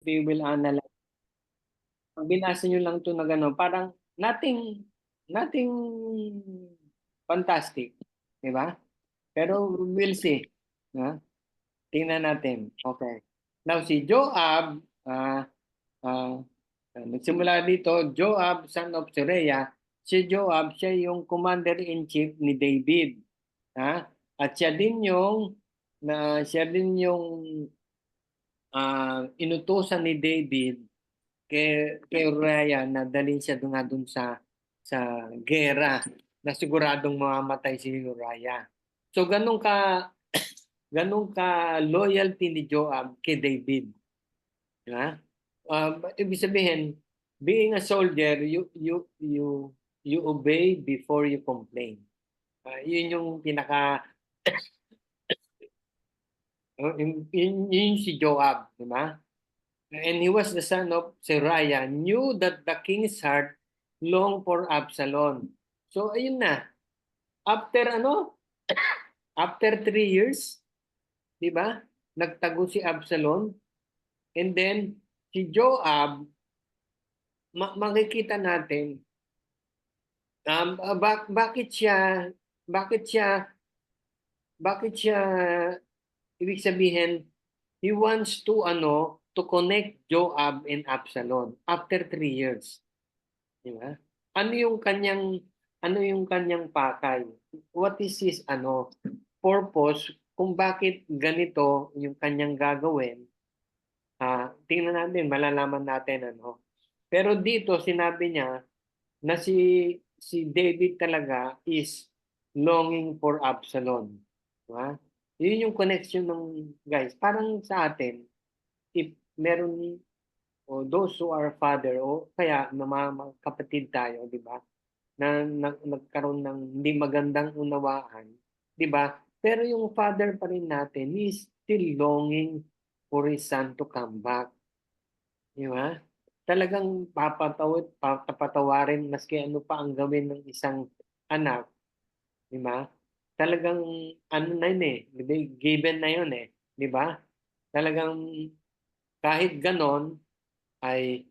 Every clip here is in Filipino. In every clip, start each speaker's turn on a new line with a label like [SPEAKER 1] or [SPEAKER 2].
[SPEAKER 1] we will analyze. Pag binasa nyo lang ito na gano'n, parang nothing fantastic. Di ba? Pero we'll see. Ha? Tingnan natin. Okay. Now, si Joab, nagsimula dito, Joab, son of Zeruiah. Si Joab, siya yung commander-in-chief ni David. Ha? At siya din yung inutusan ni David kay Uriah na dalhin siya doon sa gera na siguradong mamamatay si Uriah. So ganun ka loyalty ni Joab kay David. Ha? Ibig sabihin, being a soldier, you obey before you complain. Yun yung pinaka yun si Joab, di ba? And he was the son of Seraiah, knew that the king's heart longed for Absalom. So ayun na. After After 3 years, di ba? Nagtago si Absalom. And then si Joab, makikita natin bakit siya bakit siya bakit siya ibig sabihin he wants to connect Joab and Absalom after 3 years. Di ba? Ano yung kanyang ano yung kanyang pakay? What is his purpose kung bakit ganito yung kanyang gagawin? Tingnan natin, malalaman natin Pero dito sinabi niya na si David talaga is longing for Absalom. Diba? Yun yung connection ng guys. Parang sa atin, if meron o those who are father o kaya mga kapatid tayo, di ba? Na nagkaroon ng hindi magandang unawaan, di ba? Pero yung father pa rin natin is still longing for his son to come back. Di ba? Talagang papatawarin maski ano pa ang gawin ng isang anak, di ba? Talagang ano na yun given na yun di ba? Talagang kahit ganon ay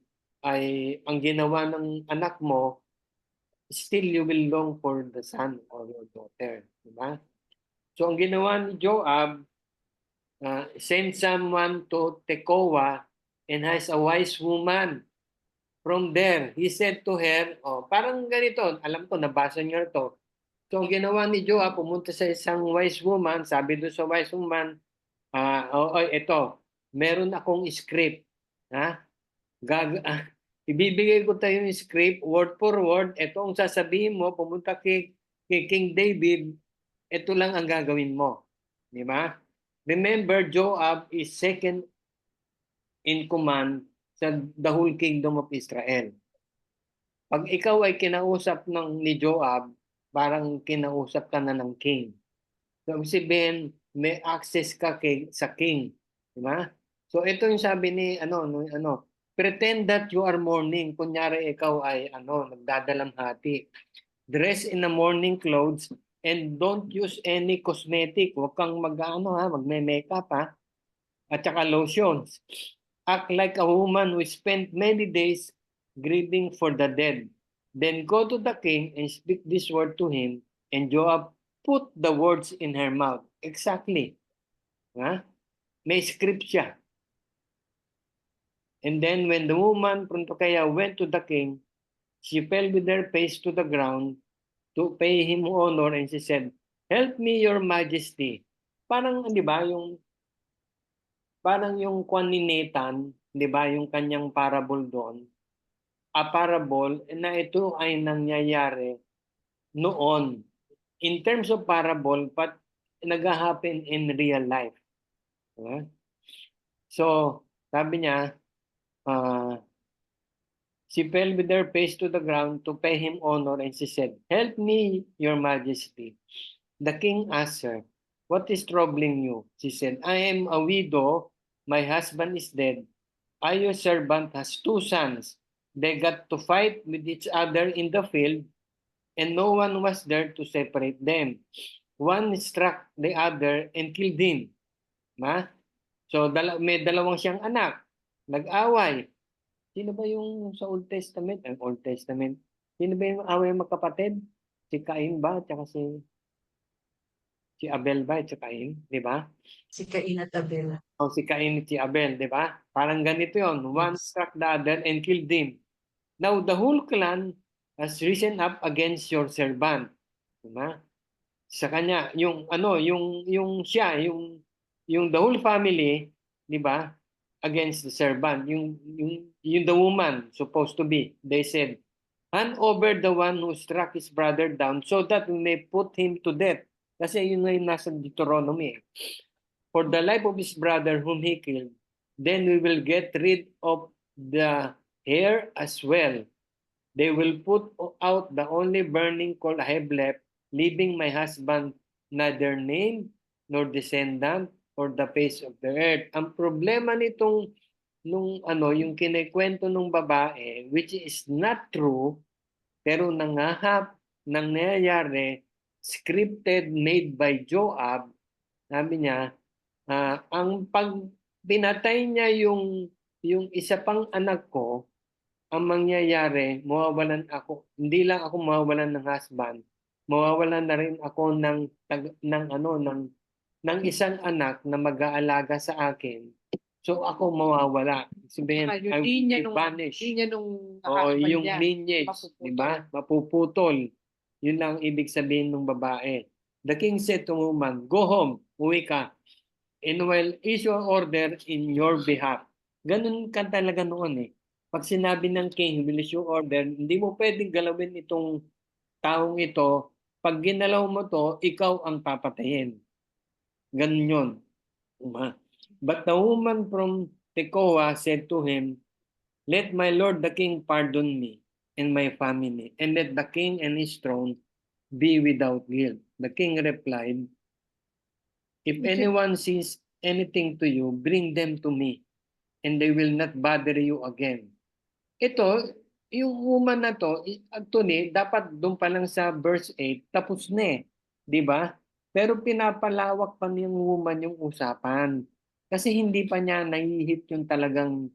[SPEAKER 1] ay ang ginawa ng anak mo, still you will long for the son or your daughter, di ba? So ang ginawa ni Joab, send someone to Tekoa and has a wise woman. From there, he said to her, parang ganito, alam ko, nabasa niyo to. So, ang ginawa ni Joab, pumunta sa isang wise woman, sabi doon sa wise woman, ito, meron akong script. Ha? Ibibigay ko tayo yung script, word for word, ito ang sasabihin mo, pumunta kay King David, ito lang ang gagawin mo. Di ba? Remember, Joab is second in command sa the whole kingdom of Israel. Pag ikaw ay kinausap ni Joab, parang kinausap ka na ng king. So, sabihin, may access ka sa king. Di ba? So, ito yung sabi ni, pretend that you are mourning. Kunyari, ikaw ay, nagdadalamhati. Dress in the mourning clothes and don't use any cosmetic. Huwag kang magme-makeup, at saka lotions. Act like a woman who spent many days grieving for the dead. Then go to the king and speak this word to him, and Joab put the words in her mouth. Exactly. May script siya. And then when the woman from Tekoa went to the king, she fell with her face to the ground to pay him honor, and she said, "Help me, your majesty." Parang, di ba, parang yung kwan ni Nathan, di ba, yung kanyang parable doon, a parable na ito ay nangyayari noon. In terms of parable, but nag-happen in real life. So, sabi niya, she fell with her face to the ground to pay him honor, and she said, "Help me, your majesty." The king asked her, "What is troubling you?" She said, "I am a widow. My husband is dead. I, your servant, has 2 sons. They got to fight with each other in the field, and no one was there to separate them. One struck the other and killed him." So, may dalawang siyang anak. nag-away. Sino ba yung sa Old Testament? Ang Old Testament. Sino ba yung away magkapatid? Si Cain ba? Tsaka si Abel ba? Tsaka Cain, di ba?
[SPEAKER 2] Si Cain at Abel.
[SPEAKER 1] O si Cain at si Abel, di ba? Parang ganito yon. One
[SPEAKER 2] Yes.
[SPEAKER 1] struck the other and killed him. Now the whole clan has risen up against your servant. Di ba? Sa kanya, yung ano, yung siya, yung the whole family, di ba? Against the servant, yung the woman supposed to be, they said, hand over the one who struck his brother down so that we may put him to death. Kasi yun nga yung nasa Deuteronomy. For the life of his brother whom he killed, then we will get rid of the heir as well. They will put out the only burning coal I have left, leaving my husband neither name nor descendant or the face of the earth. Ang problema nitong yung kinikwento ng babae, which is not true, pero nangyayari, scripted, made by Joab, sabi niya, ang pag pinatay niya yung isa pang anak ko, ang mangyayari, hindi lang ako mawawalan ng husband, mawawalan na rin ako ng isang anak na mag-aalaga sa akin. So ako mawawala. Sabihin,
[SPEAKER 3] Saka yung
[SPEAKER 1] I will
[SPEAKER 3] linya
[SPEAKER 1] be
[SPEAKER 3] nung
[SPEAKER 1] banished.
[SPEAKER 3] linya nung
[SPEAKER 1] Oo,
[SPEAKER 3] husband
[SPEAKER 1] yung
[SPEAKER 3] niya,
[SPEAKER 1] lineage, di ba? Mapuputol. Yun lang ibig sabihin ng babae. The king said to woman, go home, uwi ka, and will issue an order in your behalf. Ganun ka talaga noon eh. Pag sinabi ng king, will issue order, hindi mo pwedeng galawin itong taong ito. Pag ginalaw mo to, ikaw ang papatayin. Ganun yun. Diba? But the woman from Tekoa said to him, let my lord the king pardon me and my family, and let the king and his throne be without guilt. The king replied, if anyone sees anything to you, bring them to me, and they will not bother you again. Ito, yung woman na to, actually, dapat doon pa lang sa verse 8, tapos na eh. Di ba? Pero pinapalawak pa niyang woman yung usapan. Kasi hindi pa niya nahihit yung talagang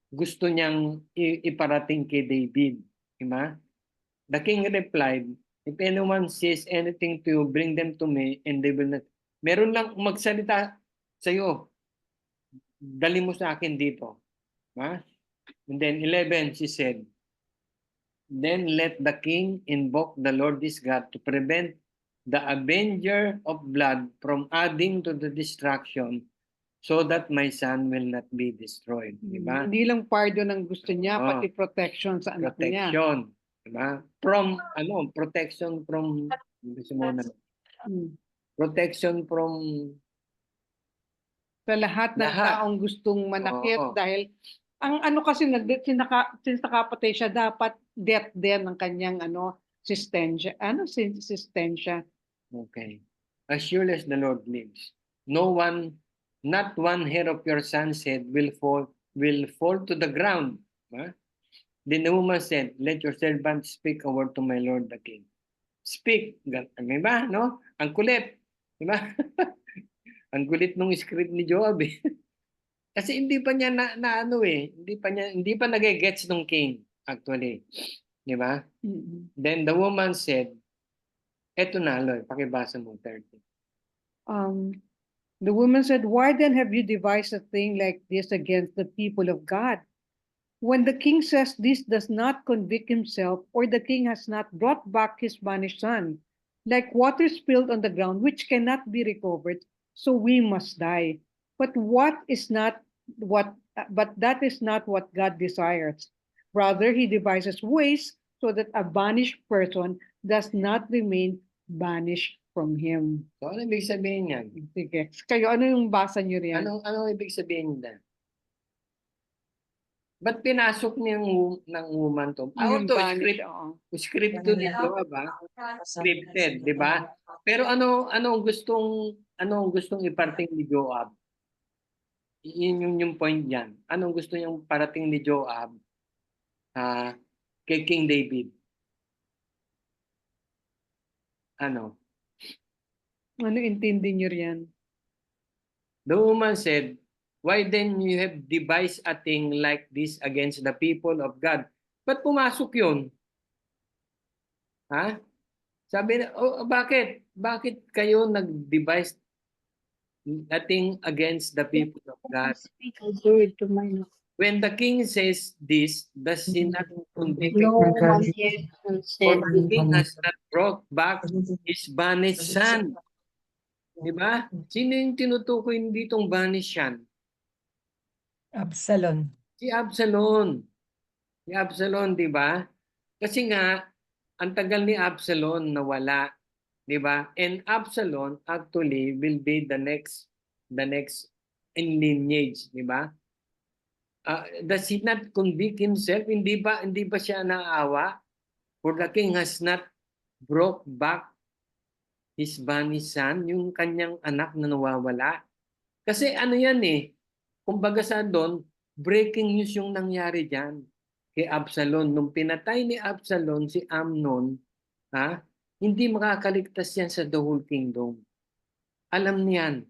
[SPEAKER 1] gusto niyang iparating kay David. Di ba? The king replied, if anyone says anything to you, bring them to me and they will not. Meron lang magsalita sa'yo. Dali mo sa akin dito. Ha? And then 11, she said, then let the king invoke the Lord his God to prevent the avenger of blood from adding to the destruction so that my son will not be destroyed. Diba?
[SPEAKER 3] Hindi lang pardon ang gusto niya,
[SPEAKER 1] Oo.
[SPEAKER 3] pati protection sa anak niya.
[SPEAKER 1] Protection. Diba? From, protection from, gusto mo na, protection from
[SPEAKER 3] Sa lahat ng
[SPEAKER 1] lahat.
[SPEAKER 3] taong gustong manakit
[SPEAKER 1] Oo.
[SPEAKER 3] dahil ang ano kasi since nakapatay siya, dapat death din ng kanyang sistensya. Sistensya.
[SPEAKER 1] Okay. As surely as the Lord lives, no one, not one hair of your son's head will fall to the ground. Huh? Then the woman said, let your servant speak a word to my lord the king. Speak. Diba? No? Ang kulit. Diba? Ang kulit nung script ni Joab eh. Kasi hindi pa niya hindi pa nage-gets nung king actually. Di ba? Then the woman said, eto na, Loy, pakibasa mo 30.
[SPEAKER 3] The woman said, why then have you devised a thing like this against the people of God? When the king says this does not convict himself, or the king has not brought back his banished son, like water spilled on the ground, which cannot be recovered, so we must die. But that is not what God desires. Rather, he devises ways so that a banished person does not remain banished from him.
[SPEAKER 1] So, ano ibig sabihin niyan?
[SPEAKER 3] Sige. Kayo, ano yung basa niyo riyan?
[SPEAKER 1] Anong ibig sabihin niyan? Ba't pinasok ng woman to?
[SPEAKER 3] Yung
[SPEAKER 1] Although
[SPEAKER 3] banish,
[SPEAKER 1] script to dito, ba? Scripted, di ba? Pero anong gustong iparating ni Joab? Yun yung point diyan. Anong gusto niyang parating ni Joab kay King David? Ano?
[SPEAKER 3] Ano intindi niyo riyan?
[SPEAKER 1] The woman said, Why then you have devised a thing like this against the people of God? Ba't pumasok yun? Ha? Sabi na, oh, bakit? Bakit kayo nag-devise a thing against the people of God? When the king says this, does he not convict?
[SPEAKER 2] No one
[SPEAKER 4] yet
[SPEAKER 1] For the king has not brought back his banished son. Diba? Sino yung tinutukoy ditong banished son?
[SPEAKER 4] Absalom.
[SPEAKER 1] Si Absalom. Si Absalom, di ba? Kasi nga, ang tagal ni Absalom nawala. Di ba? And Absalom actually will be the next in lineage. Di ba? Does he not convict himself? Hindi ba siya naawa? For the king has not brought back his banished son, yung kanyang anak na nawawala. Kasi ano yan eh, kumbaga sa doon, breaking news yung nangyari dyan kay Absalom. Nung pinatay ni Absalom si Amnon, hindi makakaligtas yan sa the whole kingdom. Alam niyan.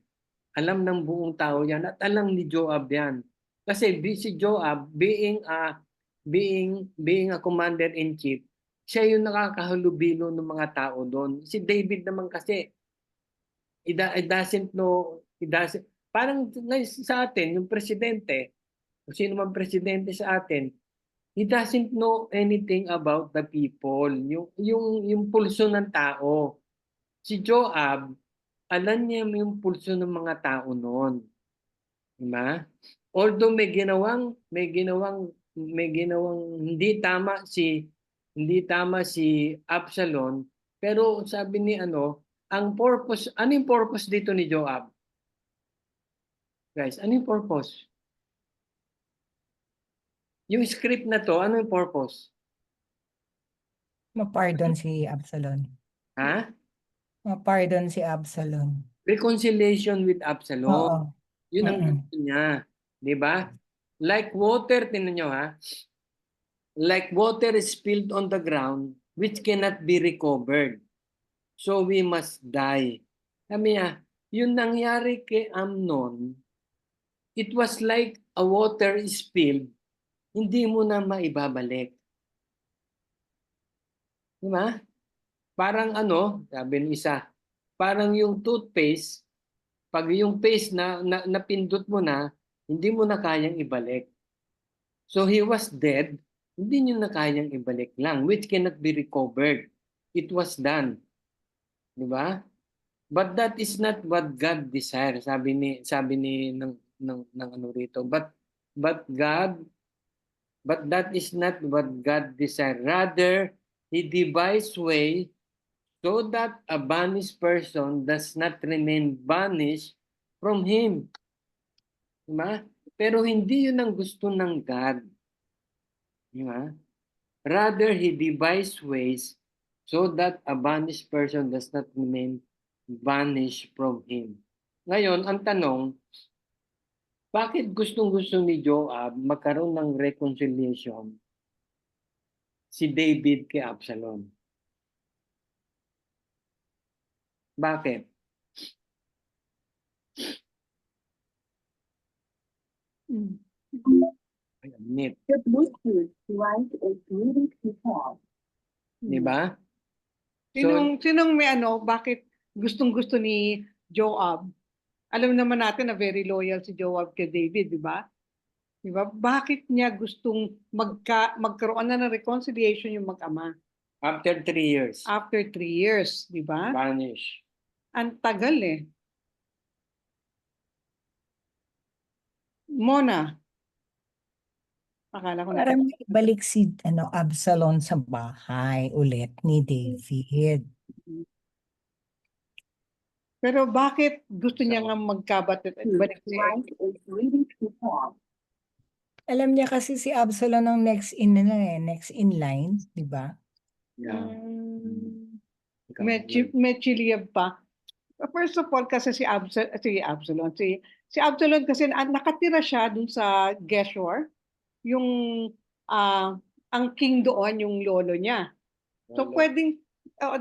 [SPEAKER 1] Alam ng buong tao yan at alam ni Joab yan. Kasi si Joab, being a commander-in-chief, siya yung nakakahalubilo ng mga tao doon. Si David naman kasi, it doesn't know, parang sa atin, yung presidente, kung sino man presidente sa atin, he doesn't know anything about the people, yung pulso ng tao. Si Joab, alam niya yung pulso ng mga tao noon. Diba? Although may ginawang hindi tama si Absalom, pero sabi ni ang purpose, ano yung purpose dito ni Joab? Guys, ano yung purpose? Yung script na to, ano yung purpose?
[SPEAKER 4] Ma-pardon si Absalom.
[SPEAKER 1] Ha?
[SPEAKER 4] Ma-pardon si Absalom.
[SPEAKER 1] Reconciliation with Absalom.
[SPEAKER 4] Oo.
[SPEAKER 1] Yun ang gusto niya. Di ba? Like water, tinan nyo ha. Like water is spilled on the ground, which cannot be recovered. So we must die. Sabi niya, yung nangyari kay Amnon, it was like a water spilled, hindi mo na maibabalik. Di ba? Parang sabi ng isa, parang yung toothpaste, pag yung paste na napindot mo na, hindi mo na kayang ibalik. So he was dead, hindi nyo na kayang ibalik lang, which cannot be recovered. It was done. Di ba? But that is not what God desires. Sabi ni ng rito. But that is not what God desires. Rather, He devised way so that a banished person does not remain banished from Him. Diba? Pero hindi yun ang gusto ng God. Diba? Rather, He devised ways so that a banished person does not remain banished from Him. Ngayon, ang tanong, bakit gustong-gusto ni Joab magkaroon ng reconciliation si David kay Absalom? Bakit? Nip. Di ba?
[SPEAKER 3] Sinong may bakit gustong-gusto ni Joab? Alam naman natin na very loyal si Joab kay David, di ba? Di ba? Bakit niya gustong magkaroon na ng reconciliation yung mag-ama?
[SPEAKER 1] After 3 years.
[SPEAKER 3] After 3 years, di ba?
[SPEAKER 1] Banish.
[SPEAKER 3] Ang tagal eh. Mona. Akala ko na.
[SPEAKER 4] Parang ibalik si Absalom sa bahay ulit ni David.
[SPEAKER 3] Pero bakit gusto niya nga magkabatit at balik siya?
[SPEAKER 4] Alam niya kasi si Absalom ang next in line, di ba?
[SPEAKER 1] Yeah.
[SPEAKER 3] May chiliyab pa. First of all, kasi si Absalom kasi nakatira siya dun sa Geshur, yung ang king doon, yung lolo niya. So pwedeng,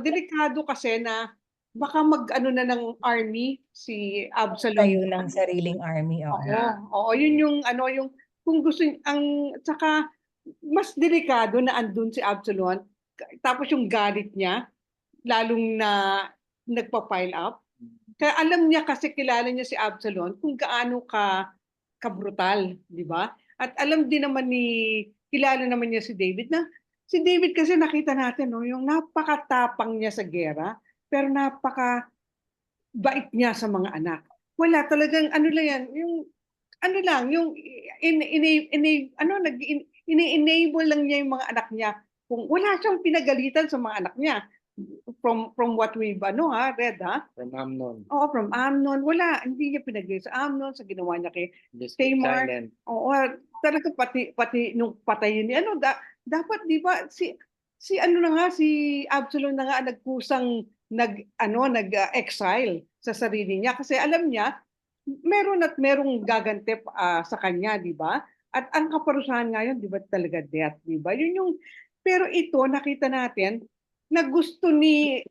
[SPEAKER 3] delikado kasi na baka mag-ano na ng army si Absalom.
[SPEAKER 4] Tayo ng sariling army, oo.
[SPEAKER 3] Oo, yun yung ano, yung kung gusto ang saka mas delikado na andun si Absalom, tapos yung galit niya lalong na nagpa-pile up. Kaya alam niya kasi kilala niya si Absalom kung gaano kabrutal, di ba? At alam din naman kilala naman niya si David na si David kasi nakita natin no, yung napakatapang niya sa gera, pero napaka bait niya sa mga anak. Wala talagang ano lang yan, yung ano lang, yung ini-enable lang niya yung mga anak niya. Kung wala siyang pinagalitan sa mga anak niya, from what we've read
[SPEAKER 1] From Amnon.
[SPEAKER 3] Oo, from Amnon, wala, hindi niya pinagalitan sa Amnon, sa ginawa niya kay
[SPEAKER 1] Just keep
[SPEAKER 3] Tamar.
[SPEAKER 1] silent.
[SPEAKER 3] Oo, talaga pati nung patayin ni dapat 'di ba si ano na nga si Absalom na nga nagkusang nag-exile sa sarili niya kasi alam niya meron at merong gagantip sa kanya, 'di ba? At ang kaparusahan ngayon, 'di ba, talaga death, 'di ba? Yun yung pero ito nakita natin na gusto ni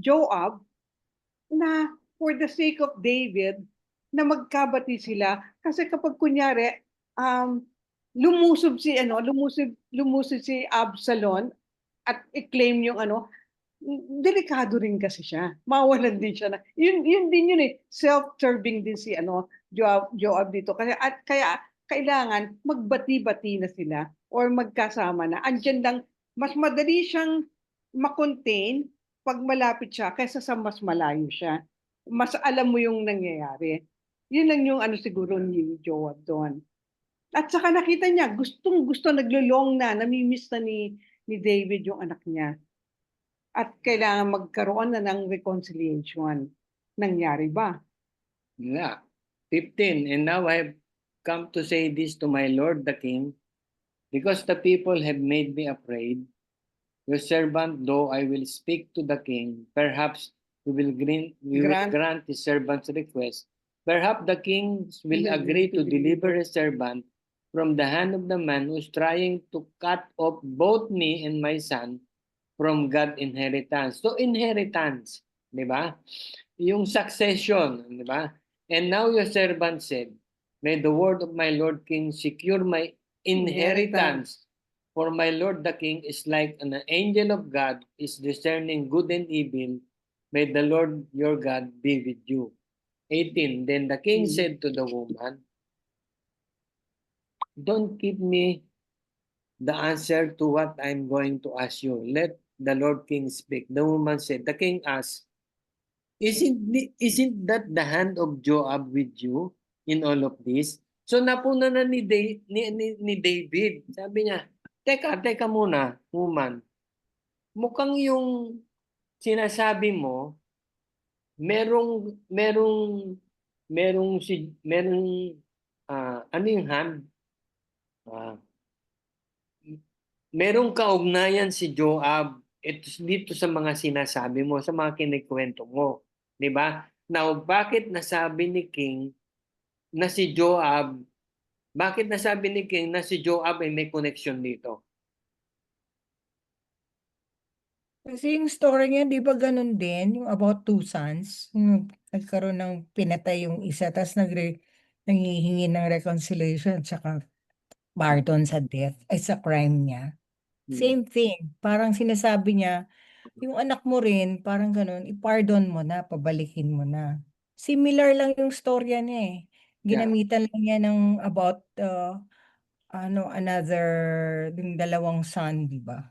[SPEAKER 3] Joab na for the sake of David na magkabati sila kasi kapag kunyari lumusob si Absalom at i-claim yung delikado rin kasi siya. Mawalan din siya yun din yun self-serving din si Joab dito kaya kailangan magbati-bati na sila or magkasama na. Andiyan lang mas madali siyang makontain pag malapit siya kaysa sa mas malayo siya. Mas alam mo yung nangyayari. Yun lang yung siguro ni Joab doon. At saka nakita niya, gustong-gusto naglulong na, namimiss na ni David yung anak niya. At kailangan magkaroon na ng reconciliation. Nangyari ba?
[SPEAKER 1] Yeah. 15. And now I have come to say this to my lord the king, because the people have made me afraid. Your servant, though I will speak to the king, perhaps we will grant his servant's request. Perhaps the king will agree to deliver his servant from the hand of the man who is trying to cut off both me and my son from God's inheritance. So inheritance, di ba? Yung succession, di ba? And now your servant said, may the word of my Lord King secure my inheritance. For my Lord the King is like an angel of God, is discerning good and evil. May the Lord your God be with you. 18. Then the king said to the woman, don't give me the answer to what I'm going to ask you. Let the Lord King speak. The woman said, the king asked, isn't that the hand of Joab with you in all of this? So napuna na ni David. Sabi niya, teka muna, woman. Mukhang yung sinasabi mo, merong ano yung hand? Merong kaugnayan si Joab dito sa mga sinasabi mo, sa mga kinikwento mo. Di ba? Now, bakit nasabi ni King na si Joab, ay may connection dito?
[SPEAKER 4] Kasi yung story niya, di ba ganun din? Yung about two sons, yung nagkaroon ng pinatay yung isa, tapos nanghihingi ng reconciliation, tsaka pardon sa death, ay sa crime niya. Same thing. Parang sinasabi niya, yung anak mo rin, parang ganun, i-pardon mo na, pabalikin mo na. Similar lang yung storya niya eh. Ginamitan lang niya ng about, another, yung dalawang son, di ba?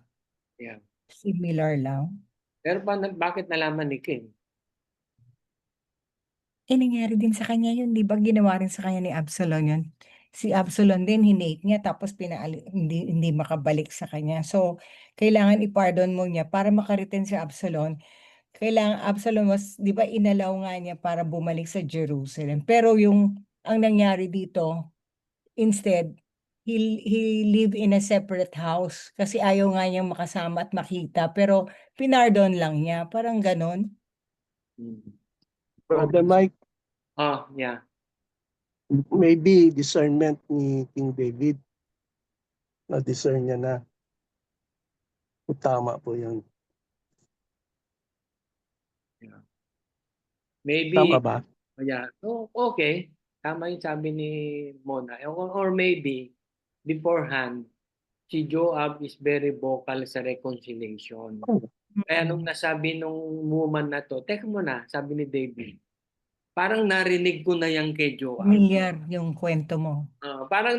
[SPEAKER 1] Yeah.
[SPEAKER 4] Similar lang.
[SPEAKER 1] Pero bakit nalaman ni King?
[SPEAKER 4] Nangyari din sa kanya yun, di ba? Ginawa rin sa kanya ni Absalom yun. Si Absalom din, hinate niya, tapos hindi makabalik sa kanya. So, kailangan i-pardon mo niya para makaritin si Absalom. Kailangan Absalom di ba, inalaw nga niya para bumalik sa Jerusalem. Pero ang nangyari dito, instead, he live in a separate house kasi ayaw nga niyang makasama at makita. Pero pinardon lang niya, parang ganon.
[SPEAKER 5] Brother Mike,
[SPEAKER 1] Yeah.
[SPEAKER 5] maybe discernment ni King David. Na-discern niya na kung tama po yun.
[SPEAKER 1] Yeah. Maybe,
[SPEAKER 5] Tama ba?
[SPEAKER 1] yeah, okay. Tama yung sabi ni Mona. Or maybe, beforehand, si Joab is very vocal sa reconciliation. Kaya nung nasabi nung woman na to, teka muna, sabi ni David, parang narinig ko na yan kay Joab.
[SPEAKER 4] Familiar yung kwento mo.
[SPEAKER 1] Parang,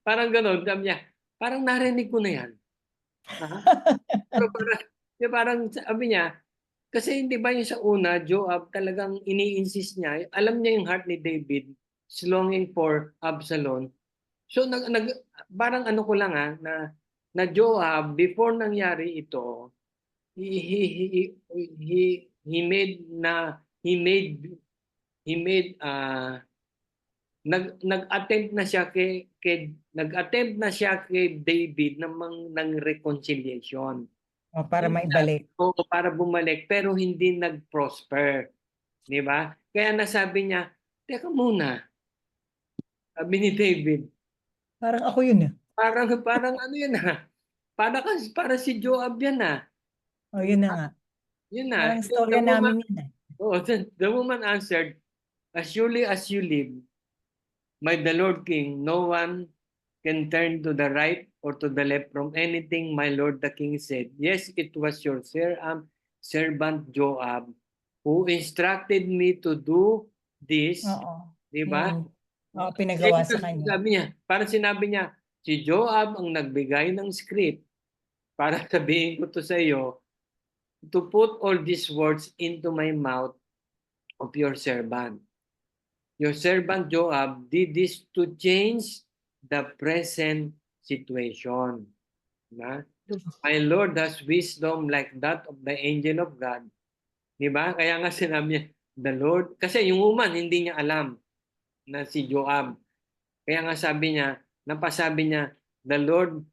[SPEAKER 1] parang gano'n, sabi niya, parang narinig ko na yan. Pero parang sabi niya, kasi hindi ba yung sa una, Joab talagang ini-insist niya, alam niya yung heart ni David, is longing for Absalom. So parang ano ko lang na Joab, before nangyari ito, he made nag-attempt na siya kay David ng reconciliation.
[SPEAKER 4] Para maibalik.
[SPEAKER 1] Oo, para bumalik pero hindi nag-prosper, 'di ba? Kaya nasabi niya, "Teka muna." Sabi ni David,
[SPEAKER 4] Parang ako yun ah.
[SPEAKER 1] parang ano 'yun para si Joab 'yan
[SPEAKER 4] O yun na nga.
[SPEAKER 1] 'Yun
[SPEAKER 4] Parang
[SPEAKER 1] The
[SPEAKER 4] storya
[SPEAKER 1] woman,
[SPEAKER 4] namin yun ah.
[SPEAKER 1] the woman answered, "As surely as you live, the Lord King, no one can turn to the right or to the left from anything my lord the king said. Yes, it was your servant Joab who instructed me to do this."
[SPEAKER 4] Oo.
[SPEAKER 1] Di ba?
[SPEAKER 4] Pinagawa sa kanya.
[SPEAKER 1] Sabi niya, parang sinabi niya, si Joab ang nagbigay ng script para sabihin ko to sa iyo, to put all these words into my mouth of your servant. Your servant Joab did this to change the present situation. Na? My Lord has wisdom like that of the angel of God. Di ba? Kaya nga sinabi niya, the Lord, kasi yung woman hindi niya alam na si Joab. Kaya nga napasabi niya, the Lord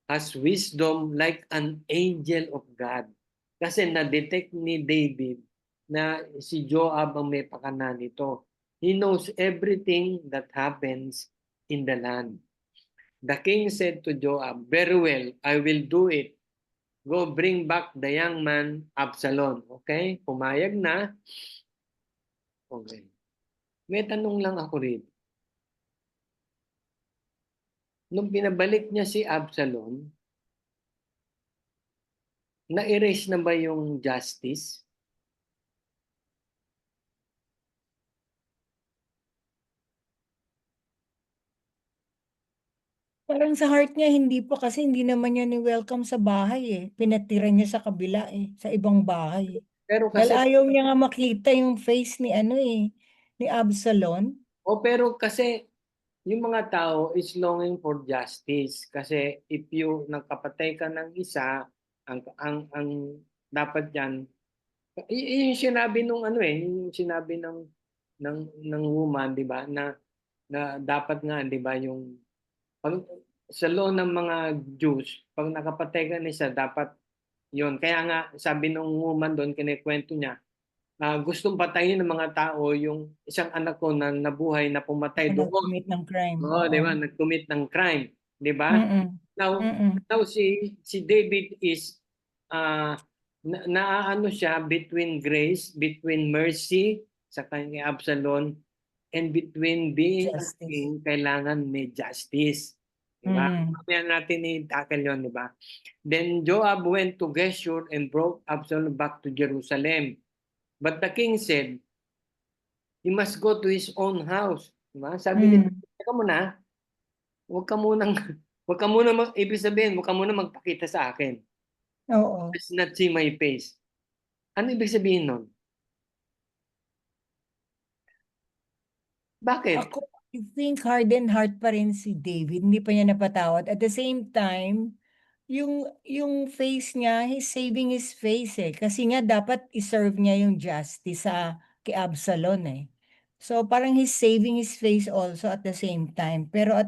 [SPEAKER 1] has wisdom like an angel of God. Kasi na-detect ni David na si Joab ang may pakana nito. He knows everything that happens in the land. The king said to Joab, "Very well, I will do it. Go bring back the young man Absalom." Okay? Pumayag na. Okay. May tanong lang ako rito. Nung pinabalik niya si Absalom, na-erase na ba yung justice?
[SPEAKER 4] Parang sa heart niya, hindi pa kasi hindi naman niya ni-welcome sa bahay eh. Pinatira niya sa kabila eh, sa ibang bahay.
[SPEAKER 1] Pero
[SPEAKER 4] Dahil
[SPEAKER 1] kasi
[SPEAKER 4] ayaw niya nga makita yung face ni ni Absalom.
[SPEAKER 1] pero kasi yung mga tao is longing for justice kasi if you nakapatay ka ng isa, ang dapat diyan yung sinabi nung yung sinabi ng woman, 'di ba? Na dapat nga, 'di ba, yung pag sa law ng mga Jews, pag nakapatay ka ng isa, dapat yon. Kaya nga sabi nung woman doon, kinikwento niya, gustong patayin ng mga tao yung isang anak ko na nabuhay na pumatay
[SPEAKER 4] Na
[SPEAKER 1] doon.
[SPEAKER 4] nag-commit ng crime.
[SPEAKER 1] Oo, di ba? Nag-commit ng crime. Di ba?
[SPEAKER 4] Mm-mm.
[SPEAKER 1] Now,
[SPEAKER 4] Mm-mm.
[SPEAKER 1] si David is naaano siya between grace, between mercy sa kanyang Absalom, and between being a
[SPEAKER 4] Justice.
[SPEAKER 1] king, kailangan may justice. Di ba? Mamaya natin i-tackle yun, di ba? Then Joab went to Geshur and brought Absalom back to Jerusalem. But the king said, he must go to his own house. Diba? Sabi niya, teka muna, huwag ka munang, ibig sabihin, huwag ka muna magpakita sa akin.
[SPEAKER 4] Oo.
[SPEAKER 1] Let's not see my face. Ano ibig sabihin nun? Bakit?
[SPEAKER 4] Ako, I think hardened heart pa rin si David. Hindi pa niya napatawad. At the same time, yung face niya, he's saving his face eh. Kasi nga dapat iserve niya yung justice sa kay Absalom eh. So parang he's saving his face also at the same time. Pero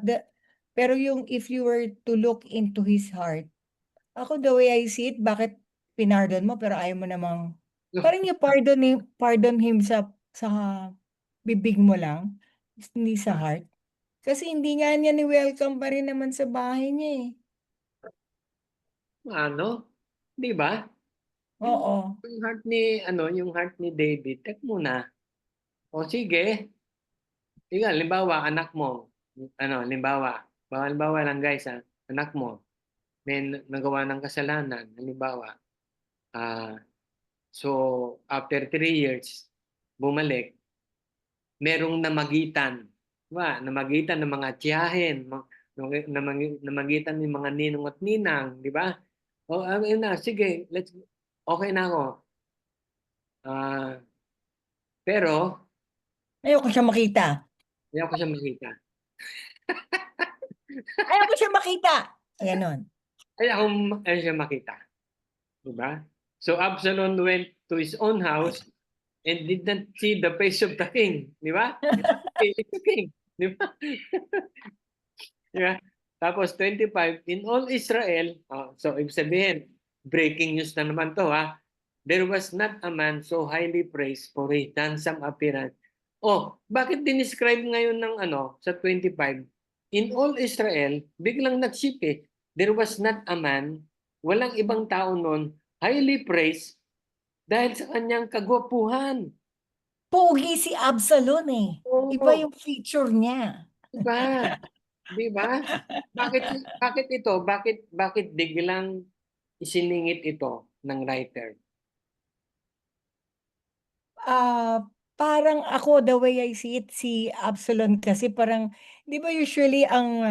[SPEAKER 4] yung if you were to look into his heart, ako the way I see it, bakit pinardon mo pero ayaw mo namang parang you pardon him sa bibig mo lang, hindi sa heart. Kasi hindi nga niya ni-welcome pa rin naman sa bahay niya eh.
[SPEAKER 1] Ano? Di ba?
[SPEAKER 4] Oo.
[SPEAKER 1] Yung heart ni David, tek muna. O sige, halimbawa, anak mo, halimbawa lang guys, anak mo, may nagawa ng kasalanan, halimbawa, so after 3 years, bumalik, merong namagitan, diba? Namagitan ng mga tiyahin, namagitan ng mga ninong at ninang, di ba? O, ayun na, sige, okay na ako. Pero,
[SPEAKER 4] Ayoko siya makita.
[SPEAKER 1] ayaw ko siya makita.
[SPEAKER 4] Ayoko siya makita. Ganon.
[SPEAKER 1] Ayaw siya makita. Diba? So Absalom went to his own house and did not see the face of the king. Di ba? It's the king. Di ba? Di ba? Tapos 25, in all Israel, so ibig sabihin, breaking news na naman to ha, there was not a man so highly praised for his handsome appearance. Oh, bakit dinescribe ngayon ng sa 25? In all Israel, biglang nag-ship eh. There was not a man, walang ibang tao noon, highly praised dahil sa kanyang kagwapuhan.
[SPEAKER 4] Pogi si Absalom eh.
[SPEAKER 1] Oo.
[SPEAKER 4] Iba yung feature niya.
[SPEAKER 1] Diba? Diba? Bakit ito? Bakit biglang isiningit ito ng writer?
[SPEAKER 4] Parang ako, the way I see it, si Absalom kasi parang, di ba usually ang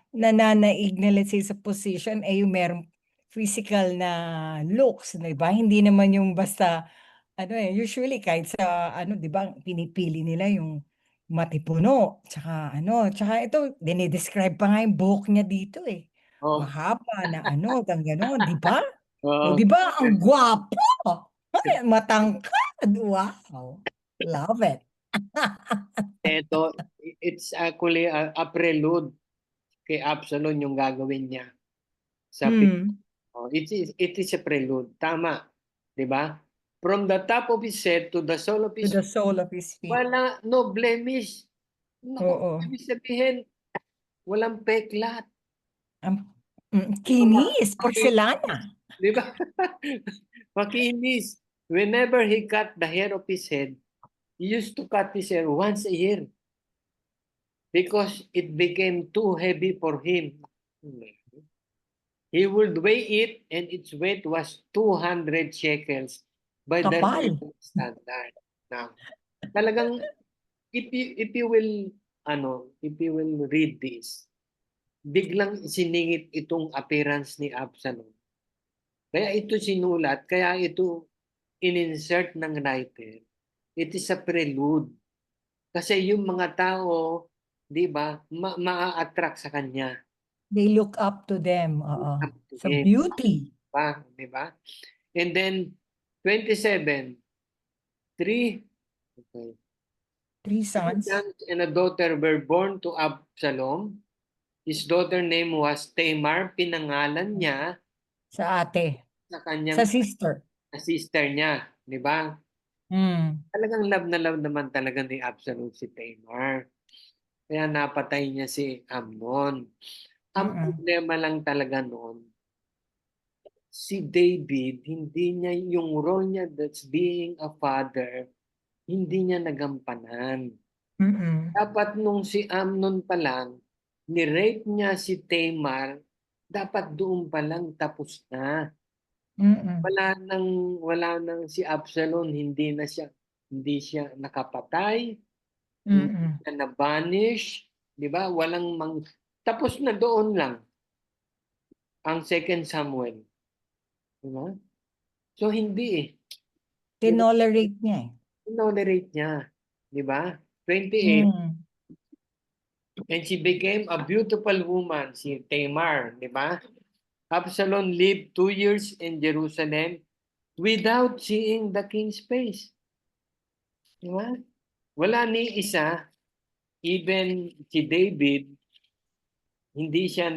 [SPEAKER 4] nananaig na let's say sa position ay yung merong physical na looks, di ba? Hindi naman yung basta, usually kahit sa, di ba, pinipili nila yung matipuno, tsaka ito, dinidescribe pa nga yung buhok niya dito eh.
[SPEAKER 1] Oh.
[SPEAKER 4] Mahaba na gano'n, di ba?
[SPEAKER 1] Oo.
[SPEAKER 4] O, di ba? Ang gwapo! Ay, matangkad! Wow! Love it!
[SPEAKER 1] Ito, it's actually a prelude kay Absalom yung gagawin niya. It is a prelude. Tama. Di ba? From the top of his head to the sole of
[SPEAKER 4] To
[SPEAKER 1] his
[SPEAKER 4] the
[SPEAKER 1] feet,
[SPEAKER 4] sole of his feet.
[SPEAKER 1] wala, no blemish.
[SPEAKER 4] Oo.
[SPEAKER 1] Ibig sabihin, walang peklat.
[SPEAKER 4] Kinis, porcelana.
[SPEAKER 1] Di ba? Makinis. Whenever he cut the hair of his head, he used to cut his hair once a year because it became too heavy for him. He would weigh it and its weight was 200 shekels by the
[SPEAKER 4] Kapal.
[SPEAKER 1] standard. Now, talagang if you will read this, biglang siningit itong appearance ni Absalom. Kaya ito sinulat, kaya ito in-insert ng writer. It is a prelude. Kasi yung mga tao, di ba, ma-attract sa kanya.
[SPEAKER 4] They look up to them.
[SPEAKER 1] Up to
[SPEAKER 4] Sa
[SPEAKER 1] him.
[SPEAKER 4] beauty.
[SPEAKER 1] Di ba? And then, 27, three
[SPEAKER 4] Three sons.
[SPEAKER 1] sons and a daughter were born to Absalom. His daughter name was Tamar. Pinangalan niya
[SPEAKER 4] Sa ate.
[SPEAKER 1] sa kanyang
[SPEAKER 4] Sa sister.
[SPEAKER 1] sister niya. Di ba? Talagang love na love naman talaga ni Absalom si Tamar. Kaya napatay niya si Amnon. Ang problema lang talaga noon, si David, hindi niya yung role niya that's being a father, hindi niya nagampanan. Dapat nung si Amnon pa lang, ni-rape niya si Tamar, dapat doon pa lang tapos na. Wala nang si Absalom, hindi siya nakapatay, hindi siya na-banish, di ba? Tapos na doon lang ang 2 Samuel. Di ba? So hindi eh.
[SPEAKER 4] Tinolerate niya eh.
[SPEAKER 1] Tinolerate niya. Di ba? 28. And she became a beautiful woman, si Tamar, di ba? Absalom lived 2 years in Jerusalem without seeing the king's face. Di ba? Wala ni isa, even si David, hindi siya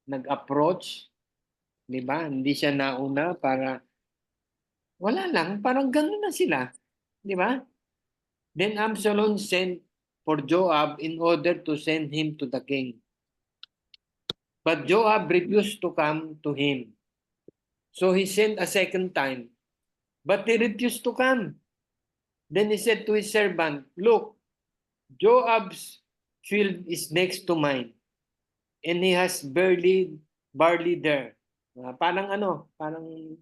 [SPEAKER 1] nag-approach, di ba? Hindi siya nauna para, wala lang, parang gano'n na sila. Di ba? Then Absalom sent for Joab in order to send him to the king. But Joab refused to come to him. So he sent a second time. But he refused to come. Then he said to his servant, look, Joab's field is next to mine, and he has barley there. Parang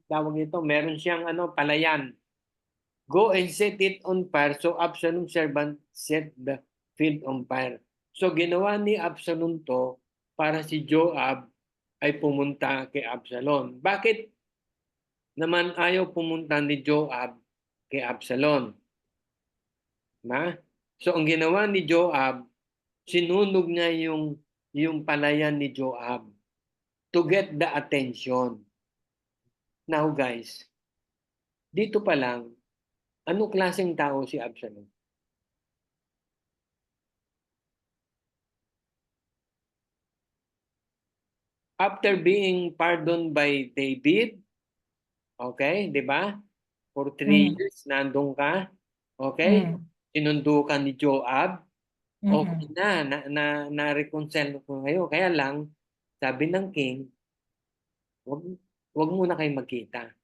[SPEAKER 1] tawag ito, meron siyang palayan. Go and set it on fire. So Absalom's servant set the field on fire. So ginawa ni Absalom to para si Joab ay pumunta kay Absalom. Bakit naman ayaw pumunta ni Joab kay Absalom? So ang ginawa ni Joab, sinunog niya yung palayan ni Joab to get the attention. Now guys, dito pa lang, anong klaseng tao si Absalom? After being pardoned by David, okay, di ba? For 3 years, nandun ka. Okay? Sinundo ka ni Joab. Okay na-reconcile ko ngayon. Kaya lang, sabi ng king, wag muna kayo magkita.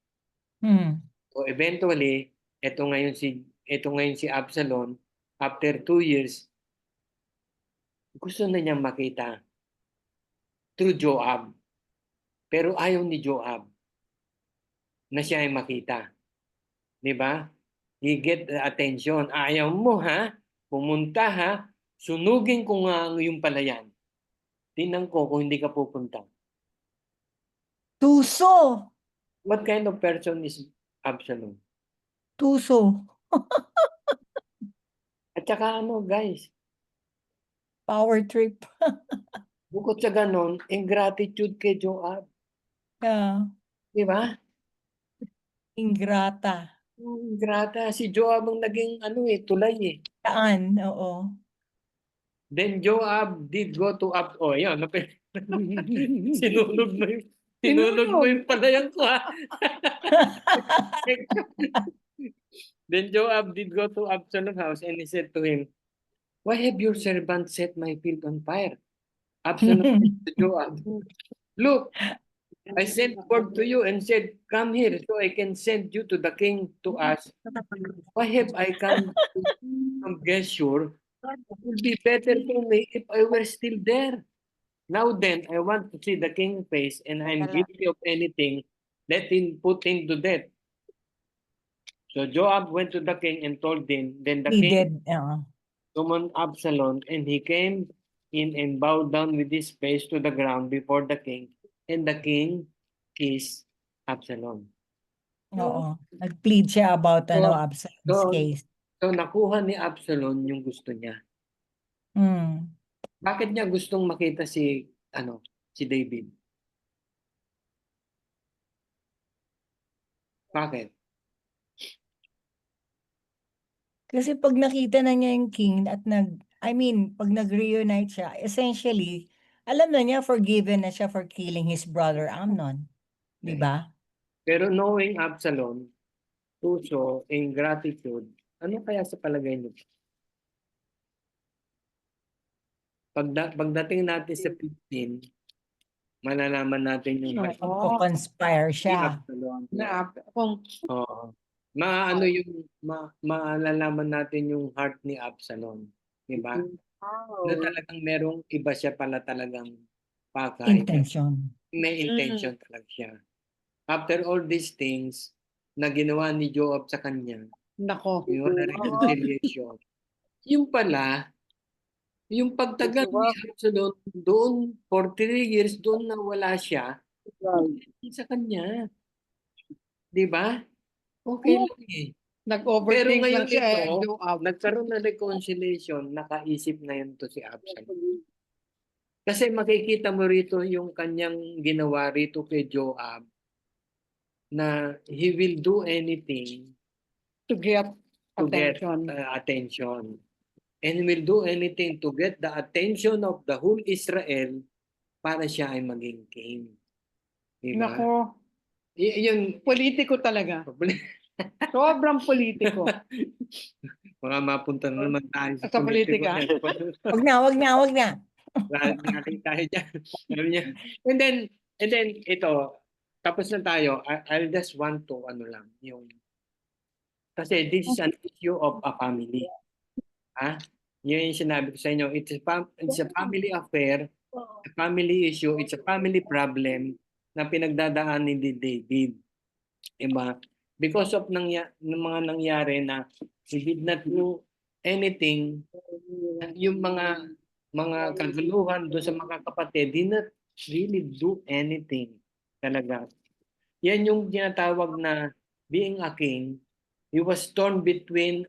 [SPEAKER 1] So eventually, ito ngayon si Absalom, after 2 years, gusto na niyang makita through Joab. Pero ayaw ni Joab na siya ay makita. Di ba? He get the attention. Ayaw mo ha? Pumunta ha? Sunugin ko nga yung palayan. Tingnan ko kung hindi ka pupunta.
[SPEAKER 4] Tuso!
[SPEAKER 1] What kind of person is Absalom?
[SPEAKER 4] Tuso.
[SPEAKER 1] At saka guys,
[SPEAKER 4] Power trip.
[SPEAKER 1] bukod sa ganon, ingratitude kay Joab.
[SPEAKER 4] Yeah.
[SPEAKER 1] Di ba?
[SPEAKER 4] Ingrata.
[SPEAKER 1] Ingrata. Si Joab ang naging tulay eh.
[SPEAKER 4] Saan? Oo.
[SPEAKER 1] Then Joab did go to oh, yan. Sinulog mo yung palayan ko ha. Then Joab did go to Absalom's house and he said to him, why have your servant set my field on fire? Absalom said to Joab, look, I sent word to you and said, come here so I can send you to the king to ask, why have I come from Geshur? It would be better for me if I were still there. Now then, I want to see the king's face, and I'm guilty of anything. Let him put him to death. So Joab went to the king and told him. Then the
[SPEAKER 4] He
[SPEAKER 1] king
[SPEAKER 4] did.
[SPEAKER 1] summoned Absalom, and he came in and bowed down with his face to the ground before the king. And the king kissed Absalom.
[SPEAKER 4] Oo. Nag-plead siya about Absalom's
[SPEAKER 1] so-
[SPEAKER 4] case.
[SPEAKER 1] So nakuha ni Absalom yung gusto niya. Bakit niya gustong makita si David? Bakit?
[SPEAKER 4] Kasi pag nakita na niya yung king at pag nag-reunite siya, essentially, alam na niya forgiven na siya for killing his brother Amnon. Di ba?
[SPEAKER 1] Pero knowing Absalom, tuso, ingratitude, ano kaya sa palagay niyo? Pagdating natin sa 15, malalaman natin yung
[SPEAKER 4] Conspire
[SPEAKER 1] si
[SPEAKER 4] siya.
[SPEAKER 1] Absalom.
[SPEAKER 3] Kung
[SPEAKER 1] Oo. Malalaman natin yung heart ni Absalom. Diba? Na talagang merong iba siya pala talagang pakay.
[SPEAKER 4] Intention.
[SPEAKER 1] May intention talaga siya. After all these things na ginawa ni Joab sa kanya,
[SPEAKER 3] nako.
[SPEAKER 1] yung reconciliation, yung pala, yung pagtagal ni Absalom doon, for 3 years, doon na wala siya, sa kanya. Diba? Okay lang eh. Pero
[SPEAKER 3] Nag-overthink
[SPEAKER 1] ngayon
[SPEAKER 3] lang siya
[SPEAKER 1] ito, nagkaroon na reconciliation, nakaisip na yun to si Absalom. Kasi makikita mo rito yung kanyang ginawa rito kay Joab na he will do anything
[SPEAKER 3] to get
[SPEAKER 1] to
[SPEAKER 3] attention.
[SPEAKER 1] get attention. And will do anything to get the attention of the whole Israel para siya ay maging king. Diba?
[SPEAKER 3] Nako,
[SPEAKER 1] Yun,
[SPEAKER 3] politiko talaga. Sobrang politiko.
[SPEAKER 1] mga mapunta na naman tayo
[SPEAKER 3] Sa politika?
[SPEAKER 4] Wag na.
[SPEAKER 1] Nakita tayo dyan. Sabi niya. And then ito, tapos na tayo. I'll just want to, yung Kasi this is an issue of a family. Yun yung sinabi ko sa inyo. It's a family affair, a family issue, it's a family problem na pinagdadaanan ni David. Diba? Because of ng mga nangyari na he did not do anything, yung mga kaguluhan doon sa mga kapatid did not really do anything talaga. Yan yung tinatawag na being a king. He was torn between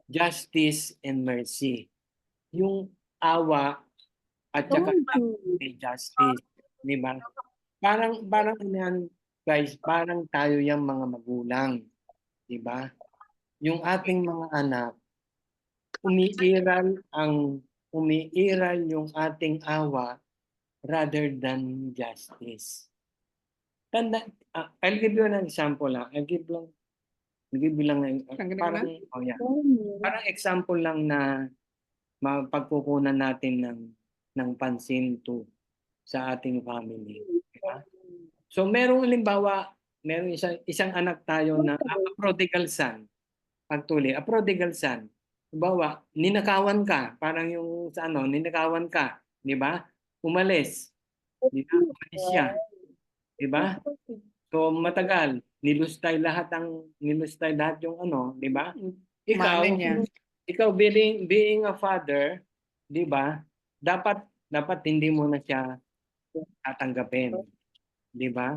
[SPEAKER 1] justice and mercy. Yung awa at saka may justice, di ba? Parang yan, guys, parang tayo yung mga magulang, di ba? Yung ating mga anak, umiiral yung ating awa rather than justice. I'll give you an example lang. I'll give you lang parang example lang na mapagkukunan natin ng pansin sa ating family. Diba? So merong halimbawa, merong isang anak tayo na a prodigal son. Actually, a prodigal son. Halimbawa, ninakawan ka, parang yung sa ninakawan ka, di ba? Umalis. Di ba? Umalis siya. Di ba? So matagal, nilustay lahat yung di ba? Ikaw being a father, di ba? Dapat hindi mo na siya tatanggapin. Di ba?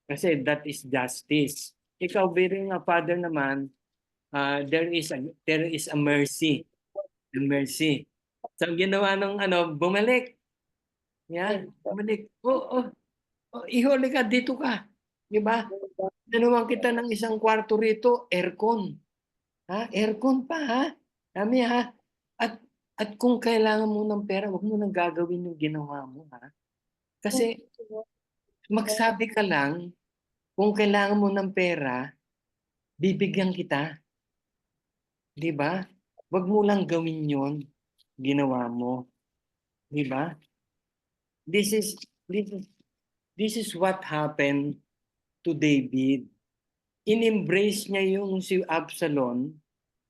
[SPEAKER 1] Kasi that is justice. Ikaw being a father naman, there is a mercy. A mercy. So ginawa ng bumalik. Yan, bumalik. Ihuli ka, dito ka. Di ba? Ginawan kita ng isang kwarto rito, aircon. Aircon pa, ha? Dami, ha? At kung kailangan mo ng pera, huwag mo nang gagawin yung ginawa mo, ha? Kasi magsabi ka lang, kung kailangan mo ng pera, bibigyan kita. Di ba? Huwag mo lang gawin yon, ginawa mo. Di ba? This is what happened to David. In-embrace niya yung si Absalom.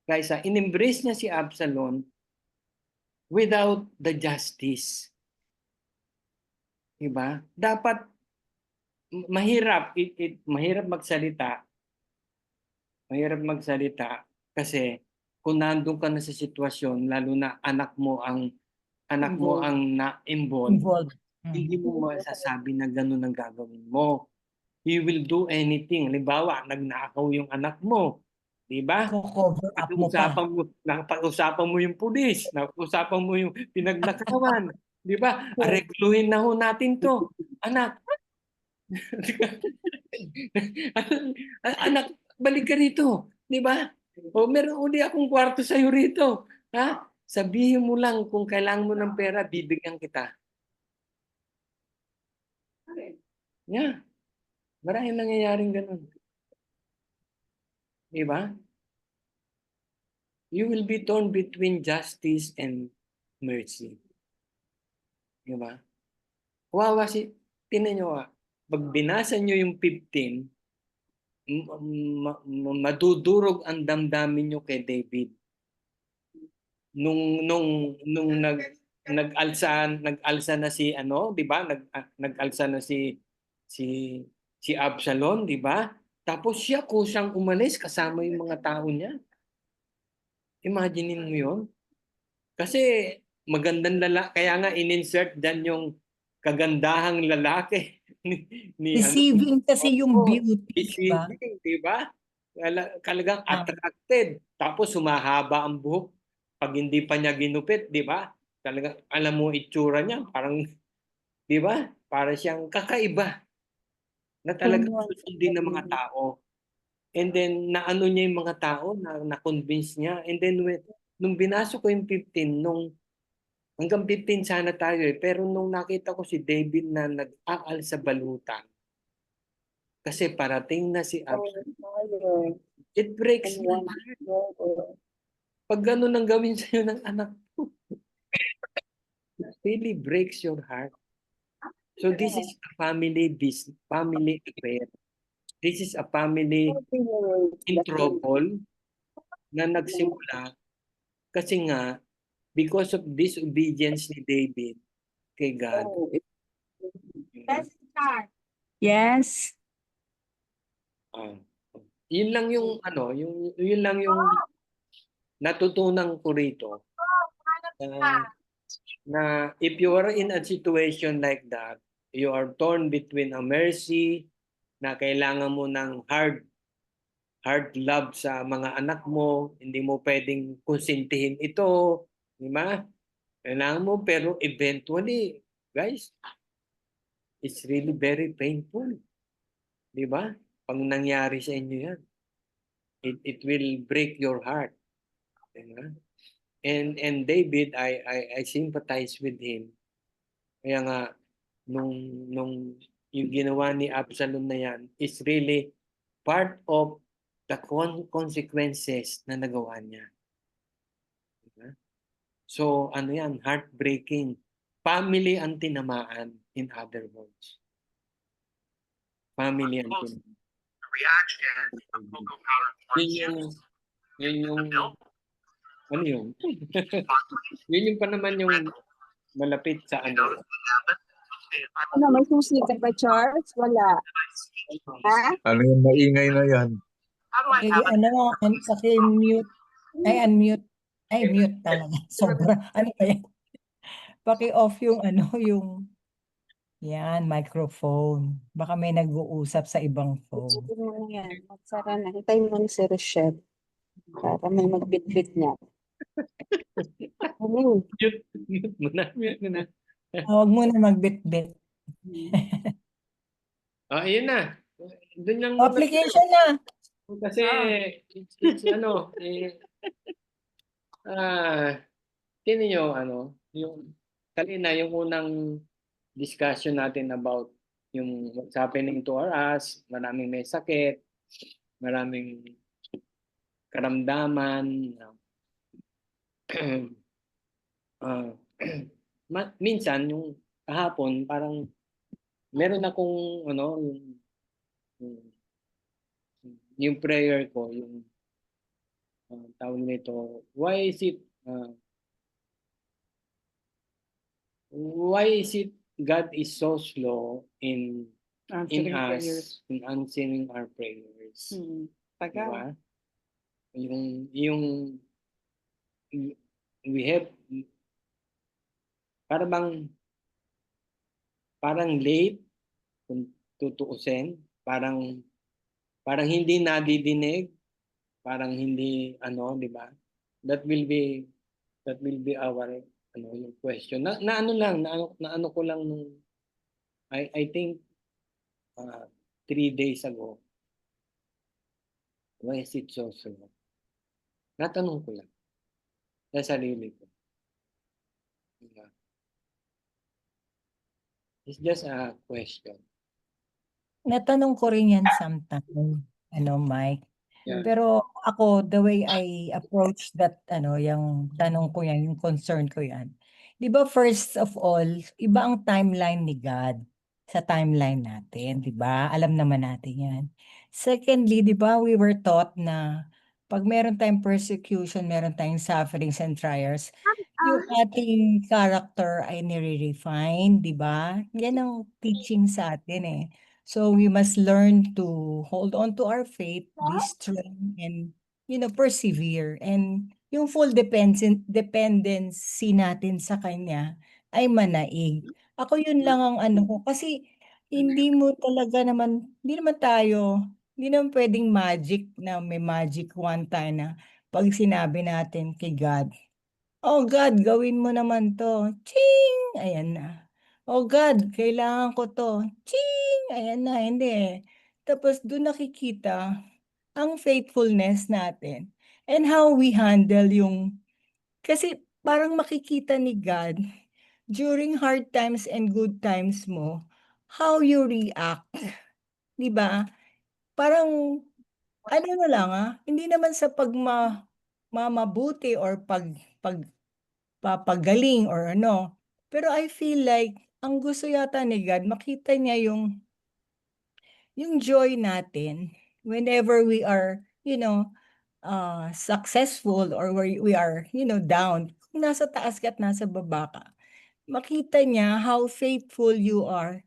[SPEAKER 1] Guys, in-embrace niya si Absalom without the justice. Diba? Dapat mahirap magsalita. Mahirap magsalita kasi kung nandun ka na sa sitwasyon, lalo na anak mo ang na-involved, hindi mo masasabi na gano'n ang gagawin mo. You will do anything. Halimbawa, nagnakaw yung anak mo. Di ba?
[SPEAKER 4] Cover up mo pa.
[SPEAKER 1] Nakapag-usapan mo yung pulis, nakapag-usapan mo yung pinagnakawan. Di ba? Aregluhin na ho natin to. Anak. Anak, balik ka rito. Di ba? O meron uli akong kwarto sa'yo rito. Ha? Sabihin mo lang kung kailangan mo ng pera, bibigyan kita. Yeah. Maraming nangyayaring ganun. Di ba? You will be torn between justice and mercy. Di ba? Wawa tinan nyo pag binasa nyo yung 15, madudurog ang damdamin nyo kay David. Nung nag-alsa na si di ba? Nag-alsa na si Absalom, di ba? Tapos siya kusang umalis kasama yung mga tao niya. Imaginin mo 'yon. Kasi magandang lalaki, kaya nga in-insert diyan yung kagandahang lalaki ni
[SPEAKER 4] Deceiving kasi yung beauty, di ba?
[SPEAKER 1] deceiving, di ba? Talagang attracted. Tapos humahaba ang buhok. Pag hindi pa niya ginupit, di ba? Talagang alam mo itsura niya, parang, di ba? Para siyang kakaiba na talagang susundin ng mga tao. And then, naano niya yung mga tao, na-convince niya. And then, nung binasa ko yung 15, hanggang 15 sana tayo pero nung nakita ko si David na nag-aal sa balutan, kasi parating na si Absalom, it breaks my heart. Pag gano'n ang gawin sa'yo ng anak mo, it really breaks your heart. So this is a family affair. This is a family in trouble na nagsimula kasi nga because of disobedience ni David kay God.
[SPEAKER 4] Yes.
[SPEAKER 1] Ah, yun lang yung ano, yun lang yung natutunan ko rito. Na if you are in a situation like that, you are torn between a mercy na kailangan mo ng hard love sa mga anak mo, hindi mo pwedeng konsintihin ito, di ba? Kailangan mo, pero eventually, guys, it's really very painful. Di ba? Pag nangyari sa inyo yan, it will break your heart. Di ba? And David, I sympathize with him. Kaya nga, nung yung ginawa ni Absalom na yan is really part of the consequences na nagawa niya. Diba? So, ano yan, heartbreaking. Family ang tinamaan, in other words. Family ang tinamaan. Yun yung, ano yun? Yun yung pa naman yung malapit sa ano.
[SPEAKER 6] Ano, may susi ka ba, Charles? Wala. Ha?
[SPEAKER 7] Ano yung maingay na yan?
[SPEAKER 4] Paki-mute. Ay, unmute. Ay, mute talaga. Sobra. Ano ba yan? Paki-off yung yung yan, microphone. Baka may nag-uusap sa ibang phone.
[SPEAKER 6] Sige mo na yan. Magsara na. Hintayin mo na si Rochelle. Para may magbitbit niya. Ano?
[SPEAKER 1] Mute mo na.
[SPEAKER 4] Huwag mo na magbitbit.
[SPEAKER 1] Ayun na. Doon lang
[SPEAKER 4] Application na.
[SPEAKER 1] kasi it's ano, tingnan nyo, yung kanina, yung unang discussion natin about yung what's happening to us, maraming may sakit, maraming karamdaman. Minsan, yung kahapon, parang meron akong, yung prayer ko, yung tawag nito, why is it God is so slow in
[SPEAKER 3] Answering
[SPEAKER 1] us
[SPEAKER 3] prayers.
[SPEAKER 1] in answering our prayers?
[SPEAKER 3] Tagal.
[SPEAKER 1] Diba? Yung we have parang late kung tutuusin, parang hindi nadidinig, parang hindi di ba? That will be our yung question. Na ano ko lang nung I think 3 days ago. Why is it so slow? Natanong ko lang sa sarili ko. Diba? It's just a question.
[SPEAKER 4] Natanong ko rin yan sometime, Mike.
[SPEAKER 1] Yeah.
[SPEAKER 4] Pero ako, the way I approach that, yung tanong ko yan, yung concern ko yan. Di ba, first of all, iba ang timeline ni God sa timeline natin, di ba? Alam naman natin yan. Secondly, di ba, we were taught na pag meron tayong persecution, meron tayong sufferings and trials, yung ating character ay nire-refine, di ba? Yan ang teaching sa atin eh. So we must learn to hold on to our faith, be strong, and persevere. And yung full dependency natin sa Kanya ay manaig. Ako yun lang ang ko. Kasi hindi naman tayo, hindi naman pwedeng magic na may magic one time na pag sinabi natin kay God, oh God, gawin mo naman to. Ching! Ayan na. Oh God, kailangan ko to. Ching! Ayan na, hindi. Tapos doon nakikita ang faithfulness natin and how we handle kasi parang makikita ni God during hard times and good times mo, how you react. Di ba? Parang, na lang hindi naman sa mamabuti or papagaling or Pero I feel like, ang gusto yata ni God, makita niya yung joy natin, whenever we are, successful or we are, down, kung nasa taas ka at nasa baba ka, makita niya how faithful you are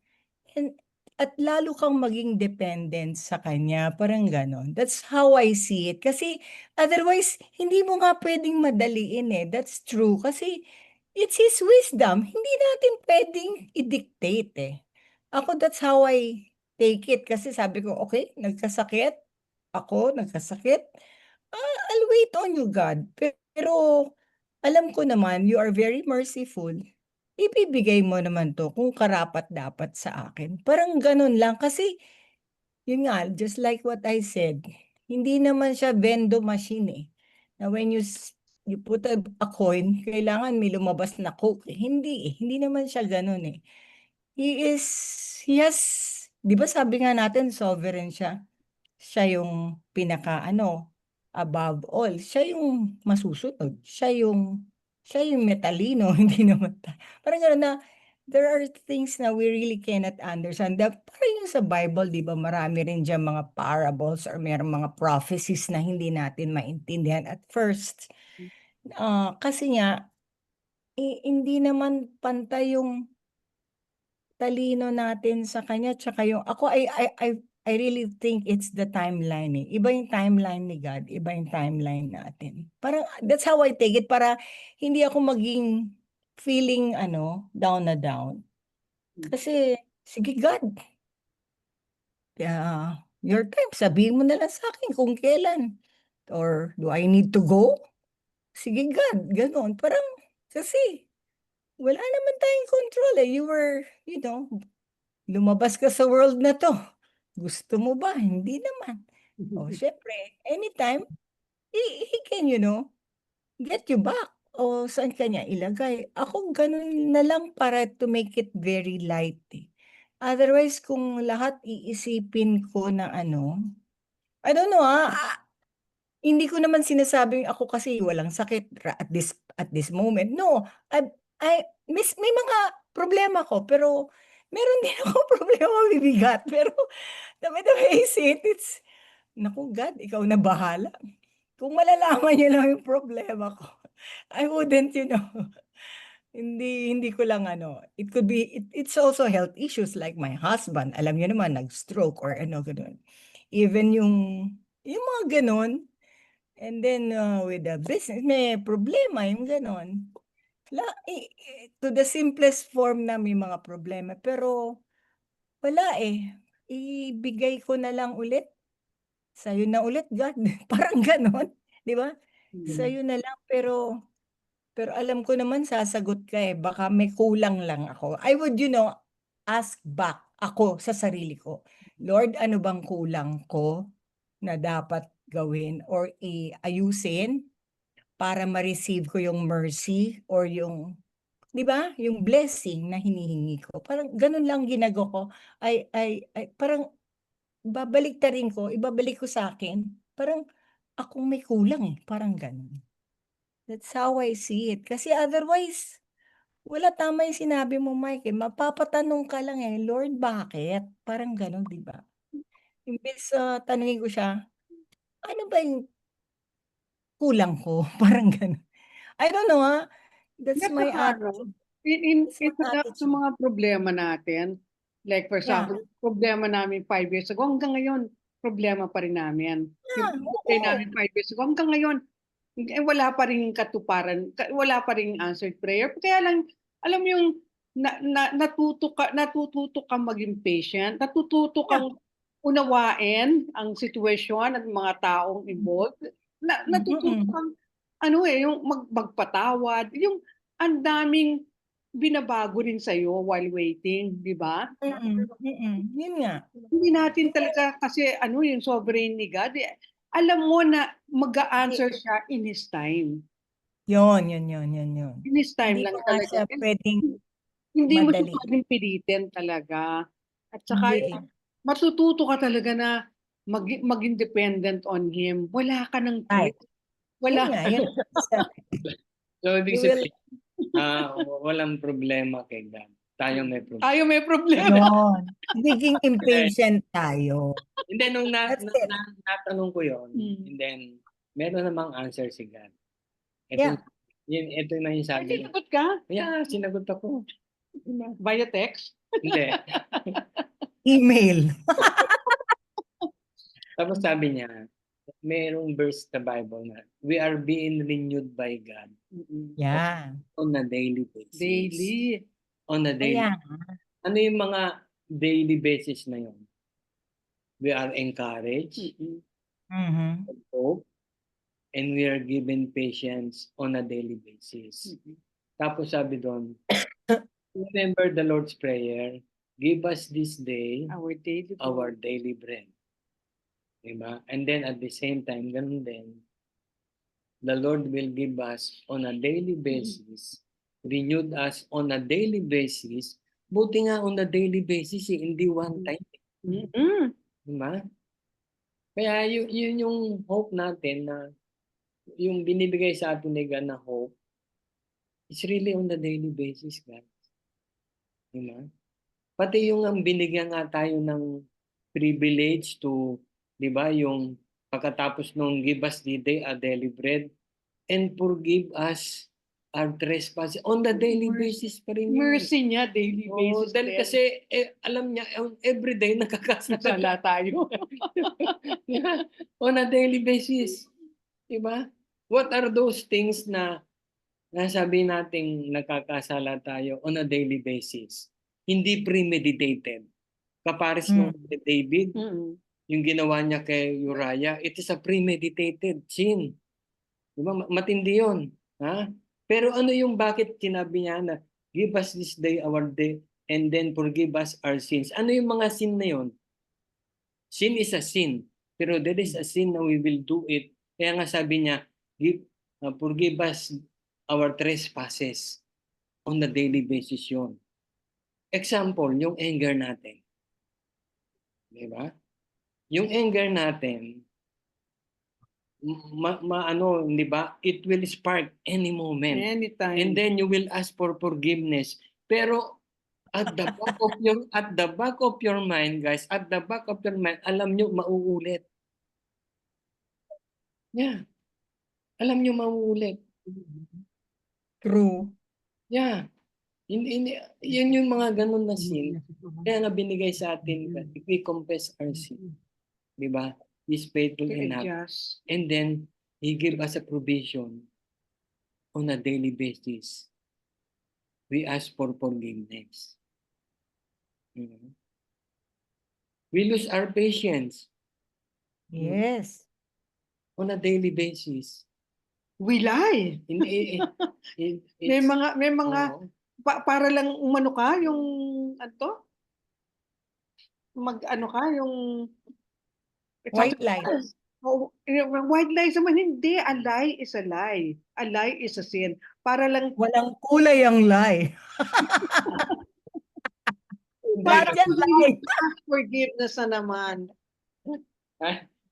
[SPEAKER 4] and at lalo kang maging dependent sa kanya, parang gano'n. That's how I see it. Kasi otherwise, hindi mo nga pwedeng madaliin eh. That's true. Kasi it's His wisdom. Hindi natin pwedeng i-dictate eh. Ako, that's how I take it. Kasi sabi ko, okay, nagkasakit. Ako, nagkasakit. I'll wait on you, God. Pero alam ko naman, you are very merciful. Ibibigay mo naman 'to kung karapat-dapat sa akin. Parang gano'n lang kasi yun nga, just like what I said, hindi naman siya vendo machine, eh, na when you put a coin, kailangan may lumabas na Coke, eh. Hindi, eh, hindi naman siya gano'n, eh. He has 'di ba sabi nga natin sovereign siya. Siya yung pinaka-ano, above all, siya yung masusunod, siya yung matalino, hindi naman parang gano'n na there are things na we really cannot understand. Parang yung sa Bible, 'di ba, marami rin diyang mga parables or merong mga prophecies na hindi natin maintindihan at first. Kasi nga, hindi naman pantay yung talino natin sa kanya tsaka yung ako I really think it's the timeline, eh. Iba yung timeline ni God, iba yung timeline natin. Parang that's how I take it para hindi ako maging feeling ano, down na down. Kasi, sige God, your time sabihin mo na lang sa'kin kung kailan or do I need to go? Sige God, gano'n. Parang kasi wala naman tayong control, eh. Lumabas ka sa world na 'to, gusto mo ba? Hindi naman. Oh, siyempre anytime he can, get you back o saan ka niya ilagay. Ako gano'n na lang para to make it very light, eh. Otherwise kung lahat iisipin ko na ano, I don't know, hindi ko naman sinasabing ako kasi walang sakit at this moment. No, may mga problema ko pero meron din akong problema bibigat pero the way I see it, naku God, ikaw na bahala. Kung malalaman niyo lang yung problema ko, I wouldn't, hindi ko lang ano, it could be it's also health issues like my husband, alam niyo naman nag-stroke or ano gano'n. Even yung mga gano'n. And then, with the business may problema yung gano'n. To the simplest form na may mga problema pero wala, eh, ibigay ko na lang ulit, sa'yo na ulit God, parang gano'n, 'di ba? Sa'yo na lang pero alam ko naman sasagot ka, eh, baka may kulang lang ako. I would, ask back ako sa sarili ko, "Lord, ano bang kulang ko na dapat gawin or ayusin para ma-receive ko yung mercy or yung" 'di ba, yung blessing na hinihingi ko. Parang gano'n lang ginagawa ko. Ay parang ibabalik ko sa'kin. Parang akong may kulang, eh, parang gano'n. That's how I see it. Kasi otherwise, wala, tama yung sinabi mo Mike, eh, mapapatanong ka lang, eh, "Lord, bakit?" Parang gano'n, 'di ba? Imbes tanungin ko siya, "Ano ba yung kulang ko?" Parang gano'n. I don't know, that's
[SPEAKER 3] At
[SPEAKER 4] my
[SPEAKER 3] saka ano,
[SPEAKER 4] attitude. That's my
[SPEAKER 3] ito na sa
[SPEAKER 4] attitude.
[SPEAKER 3] mga problema natin, like for
[SPEAKER 4] Yeah.
[SPEAKER 3] example, problema namin 5 years ago, hanggang ngayon, problema pa rin namin. Yung birthday
[SPEAKER 4] Oo.
[SPEAKER 3] namin 5 years ago, hanggang ngayon, wala pa ring katuparan, wala pa ring answered prayer. Kaya lang, alam mo yung natututo kang maging patient, natututo
[SPEAKER 4] Yeah.
[SPEAKER 3] kang unawain ang sitwasyon at mga taong involved. Natututo
[SPEAKER 4] Mm.
[SPEAKER 3] kang yung magpatawad, yung ang daming binabago rin sa'yo while waiting, 'di ba?
[SPEAKER 4] Yun nga.
[SPEAKER 3] Hindi natin talaga kasi yung sovereign ni God, eh, alam mo na mag-a-answer siya in His time.
[SPEAKER 4] Yun.
[SPEAKER 3] In His time
[SPEAKER 4] Hindi
[SPEAKER 3] lang
[SPEAKER 4] mo nga
[SPEAKER 3] talaga.
[SPEAKER 4] siya puwedeng
[SPEAKER 3] Hindi mo siya
[SPEAKER 4] madali.
[SPEAKER 3] pwedeng pilitin talaga. At saka
[SPEAKER 4] Hindi, eh.
[SPEAKER 3] matututo ka talaga na maging dependent on Him. Wala ka ng
[SPEAKER 4] Right.
[SPEAKER 3] choice. Wala
[SPEAKER 4] Yun nga,
[SPEAKER 3] ka.
[SPEAKER 4] yun sa
[SPEAKER 1] So, ibig
[SPEAKER 4] you will
[SPEAKER 1] sabihin, walang problema kay God. Tayo may problema.
[SPEAKER 3] Tayo may problema.
[SPEAKER 4] Yun. Naging impatient tayo.
[SPEAKER 1] Hindi, nung
[SPEAKER 4] That's it.
[SPEAKER 1] natanong ko yun,
[SPEAKER 3] Mm.
[SPEAKER 1] and then, meron namang answer si God.
[SPEAKER 4] Yeah.
[SPEAKER 1] Ito na yung sabi niya.
[SPEAKER 3] Sinagot ka?
[SPEAKER 1] Yeah, sinagot ako. Diba?
[SPEAKER 3] Via text?
[SPEAKER 1] Hindi.
[SPEAKER 4] Email.
[SPEAKER 1] Tapos sabi niya, mayroong verse sa Bible na, we are being renewed by God
[SPEAKER 4] Yeah.
[SPEAKER 1] on a daily basis.
[SPEAKER 3] Daily.
[SPEAKER 1] On a daily.
[SPEAKER 4] Kaya,
[SPEAKER 1] Ano yung mga daily basis na yun? We are encouraged,
[SPEAKER 4] mhm.
[SPEAKER 1] hope, and we are given patience on a daily basis. Tapos sabi doon, remember the Lord's Prayer, give us this day
[SPEAKER 3] Our daily.
[SPEAKER 1] our daily bread. Diba? And then at the same time, ganun din, the Lord will give us on a daily basis, renewed us on a daily basis. Buti nga on a daily basis, hindi one time.
[SPEAKER 3] Mm-mm.
[SPEAKER 1] Diba? Kaya yun yung hope natin na yung binibigay sa atin ni God na hope, it's really on a daily basis, guys. Diba? Pati yung ang binigyan nga tayo ng privilege to, di ba, yung pagkatapos nung give us the day a daily bread and forgive us our trespass on the daily basis pa rin yun.
[SPEAKER 3] Mercy niya, daily
[SPEAKER 1] Oo,
[SPEAKER 3] basis.
[SPEAKER 1] dahil
[SPEAKER 3] din.
[SPEAKER 1] kasi alam niya, everyday nakakasala
[SPEAKER 3] Sala tayo.
[SPEAKER 1] on a daily basis. Diba? What are those things na nasabi nating nakakasala tayo on a daily basis? Hindi premeditated. Kapares nung kay David,
[SPEAKER 3] Mm-mm.
[SPEAKER 1] yung ginawa niya kay Uriah, it is a premeditated sin. Diba? Matindi yun. Ha? Pero ano yung bakit sinabi niya na give us this day our day and then forgive us our sins? Ano yung mga sin na yun? Sin is a sin. Pero there is a sin na we will do it. Kaya nga sabi niya, forgive us our trespasses on a daily basis yun. Example, yung anger natin. Diba? Yung anger natin, di ba? It will spark any moment.
[SPEAKER 3] Anytime.
[SPEAKER 1] And then you will ask for forgiveness. Pero at the back of your mind, guys, at the back of your mind, alam nyo mauulit. Yeah. Alam nyo mauulit.
[SPEAKER 4] True.
[SPEAKER 1] Yeah. Yun yung mga ganun na sin. Kaya nga binigay sa atin, if we confess our sin, di ba? He's faithful enough.
[SPEAKER 3] Adjust.
[SPEAKER 1] And then, He give us a provision on a daily basis. We ask for forgiveness. You know? We lose our patience
[SPEAKER 4] Yes.
[SPEAKER 1] on a daily basis.
[SPEAKER 3] We lie. May mga
[SPEAKER 1] Oo.
[SPEAKER 3] para lang umano ka yung ano mag-ano ka yung
[SPEAKER 4] White lie.
[SPEAKER 3] Oh, white lies naman hindi. A lie is a lie. A lie is a sin. Para lang
[SPEAKER 4] Walang kulay ang lie. Lahat yan lie.
[SPEAKER 3] forgiveness na naman.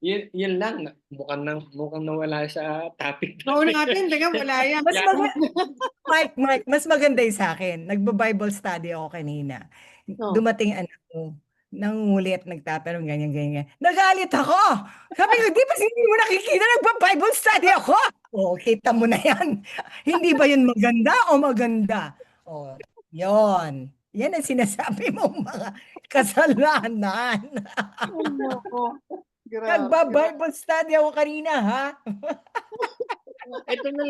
[SPEAKER 1] Yun lang. Mukhang nawala sa topic.
[SPEAKER 3] No natin, teka wala yan.
[SPEAKER 4] Mas Mike, mas maganda yung sa akin. Nagba-Bible study ako kanina.
[SPEAKER 3] Oh.
[SPEAKER 4] Dumating anak ko, nangungulit, nagtatanong, ganyan. Nagalit ako! Sabi ko, di ba hindi mo nakikita, nagba-Bible study ako? O, kita mo na yan. Hindi ba yun maganda o maganda? O, yon. Yan ang sinasabi mong mga kasalanan.
[SPEAKER 3] Grabe.
[SPEAKER 4] Nagba-Bible study ako kanina, ha?
[SPEAKER 1] Ito na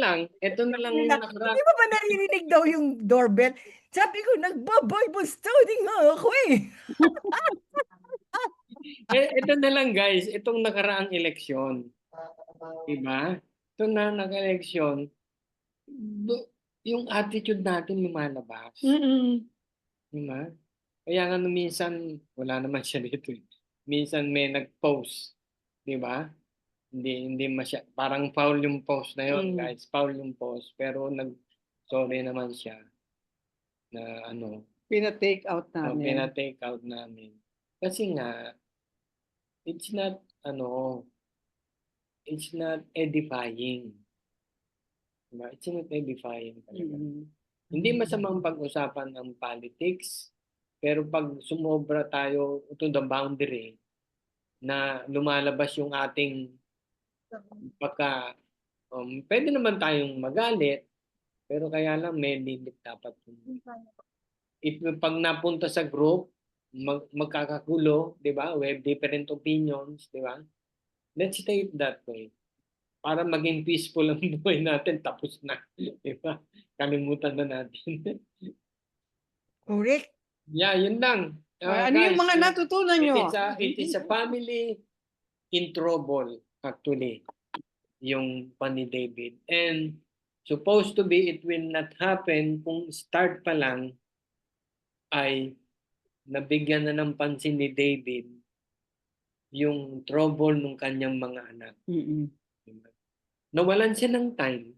[SPEAKER 1] lang yung nakara.
[SPEAKER 4] Di ba ba naririnig daw yung doorbell? Sabi ko, nagba-Bible study nga ako eh.
[SPEAKER 1] Ito na lang guys, itong nakaraang eleksyon. Diba? Ito na naka-eleksyon, yung attitude natin lumalabas.
[SPEAKER 3] Mm-mm.
[SPEAKER 1] Diba? Kaya nga nung minsan, wala naman siya dito. Minsan may nag-post. Diba? Hindi parang foul yung post na yun, guys. Foul yung post. Pero sorry naman siya na
[SPEAKER 3] Pina-take out namin.
[SPEAKER 1] pina-take out namin. Kasi nga, it's not edifying. Diba? It's not edifying talaga. Hindi masamang pag-usapan ang politics, pero pag sumobra tayo to the boundary na lumalabas yung ating pagka pwede naman tayong magalit, pero kaya lang may limit dapat. If pag napunta sa group, magkakagulo, di ba? We have different opinions, di ba? Let's stay that way. Para maging peaceful ang buhay natin, tapos na. Di ba? Kalimutan na natin.
[SPEAKER 4] Correct.
[SPEAKER 1] Yeah, yun lang.
[SPEAKER 3] Ano yung
[SPEAKER 1] Guys,
[SPEAKER 3] mga natutunan nyo?
[SPEAKER 1] it is a family in trouble, actually, yung pa ni David. And supposed to be, it will not happen kung start pa lang ay nabigyan na ng pansin ni David yung trouble ng kanyang mga anak.
[SPEAKER 3] Mm-mm.
[SPEAKER 1] Nawalan siya ng time.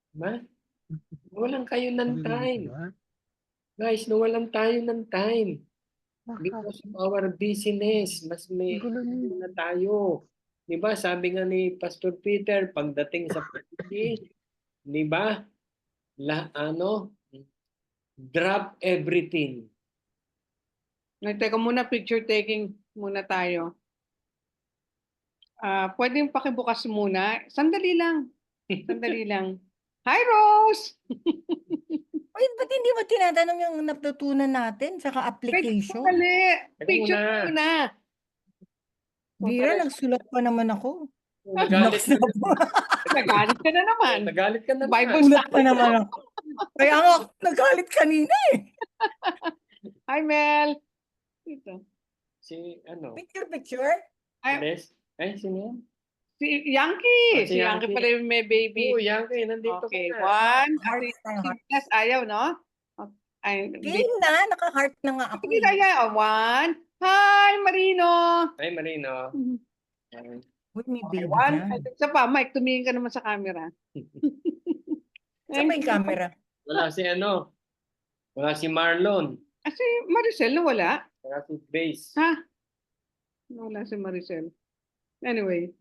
[SPEAKER 1] Diba? Nawalan kayo ng time. Guys, nawalan tayo ng time. Because of our busyness, mas may na tayo. Diba? Sabi nga ni Pastor Peter, pagdating sa family, diba? Drop everything.
[SPEAKER 3] Teka muna, picture taking muna tayo. Pwedeng pakibukas muna. Sandali lang. Sandali lang. Hi, Rose!
[SPEAKER 4] Wait, ba't hindi mo tinatanong yung natutunan natin saka application?
[SPEAKER 3] Sandali.
[SPEAKER 1] Teka
[SPEAKER 3] Picture
[SPEAKER 1] muna.
[SPEAKER 3] muna.
[SPEAKER 4] Bira, nagsulat pa naman ako.
[SPEAKER 1] Nagalit ka na.
[SPEAKER 3] Nagalit ka na naman.
[SPEAKER 1] Nagalit ka na.
[SPEAKER 3] Bible
[SPEAKER 4] Sulat pa naman ako. Kaya nga, nagalit kanina eh.
[SPEAKER 3] Hi, Mel. Ito.
[SPEAKER 1] Si ano?
[SPEAKER 4] Picture?
[SPEAKER 3] Ay,
[SPEAKER 1] Ales? Ay, sino yan?
[SPEAKER 3] si Yankee.
[SPEAKER 1] Oh,
[SPEAKER 3] Si
[SPEAKER 1] si
[SPEAKER 3] Yankee
[SPEAKER 1] Yankee.
[SPEAKER 3] pala yung may baby.
[SPEAKER 1] Oo, Yankee, nandito
[SPEAKER 3] Okay,
[SPEAKER 1] ka na.
[SPEAKER 3] 1.
[SPEAKER 4] Heart tayo, heart.
[SPEAKER 3] Yes, ayaw, no? Ay,
[SPEAKER 4] Game na, naka-heart na nga ako.
[SPEAKER 3] Sige, ayaw. 1. Hi, Marino.
[SPEAKER 1] Ay, Marino.
[SPEAKER 4] Uy, may
[SPEAKER 3] Okay,
[SPEAKER 4] baby
[SPEAKER 3] 1.
[SPEAKER 4] dyan.
[SPEAKER 3] Isa pa, Mike, tumingin ka naman sa camera.
[SPEAKER 4] Saan ba yung camera?
[SPEAKER 1] Wala si ano? Wala si Marlon.
[SPEAKER 3] Si Maricel nawala.
[SPEAKER 1] Wala si Base.
[SPEAKER 3] Ha? Nawala si Maricel. Anyway.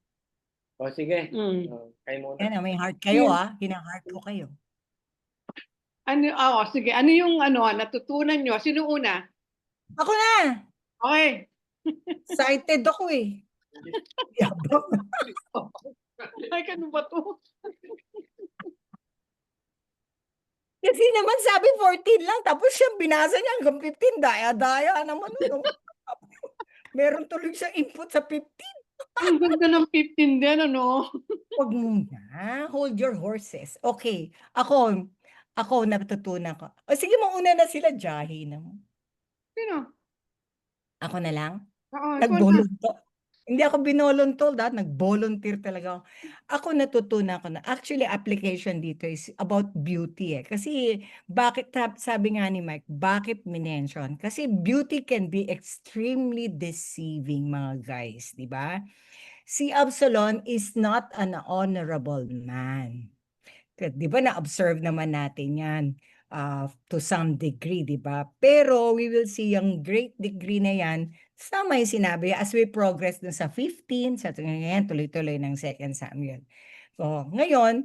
[SPEAKER 1] O sige.
[SPEAKER 3] Mm.
[SPEAKER 1] Kayo muna.
[SPEAKER 4] Yan, may heart kayo ah. Hina-heart ko kayo.
[SPEAKER 3] Sige. Ano yung natutunan nyo? Sino una?
[SPEAKER 4] Ako na!
[SPEAKER 3] Okay.
[SPEAKER 4] Excited ako eh. Yabang.
[SPEAKER 3] Ay, ano ba to?
[SPEAKER 4] Kasi naman sabi 14 lang, tapos siya binasa niya hanggang 15. Daya-daya naman. Ano. Meron tuloy siya input sa 15.
[SPEAKER 3] Ang ganda ng 15 din, ano?
[SPEAKER 4] Huwag muna. Hold your horses. Okay. Ako natutunan ko. O sige, mauna na sila. Jahi naman.
[SPEAKER 3] Sino?
[SPEAKER 4] Ako na lang?
[SPEAKER 3] Oo, ikaw na.
[SPEAKER 4] Nag-volunteer. Hindi ako binoluntol, nag-volunteer talaga ako. Ako natutunan ko na. Actually, application dito is about beauty eh. Kasi bakit, sabi nga ni Mike, bakit minention? Kasi beauty can be extremely deceiving, mga guys, di ba? Si Absalom is not an honorable man. Di ba na-observe naman natin yan to some degree, di ba? Pero we will see yung great degree na yan, sama yung sinabi, as we progress dun sa 15, sa ngayon, tuloy-tuloy ng 2 Samuel. So, ngayon,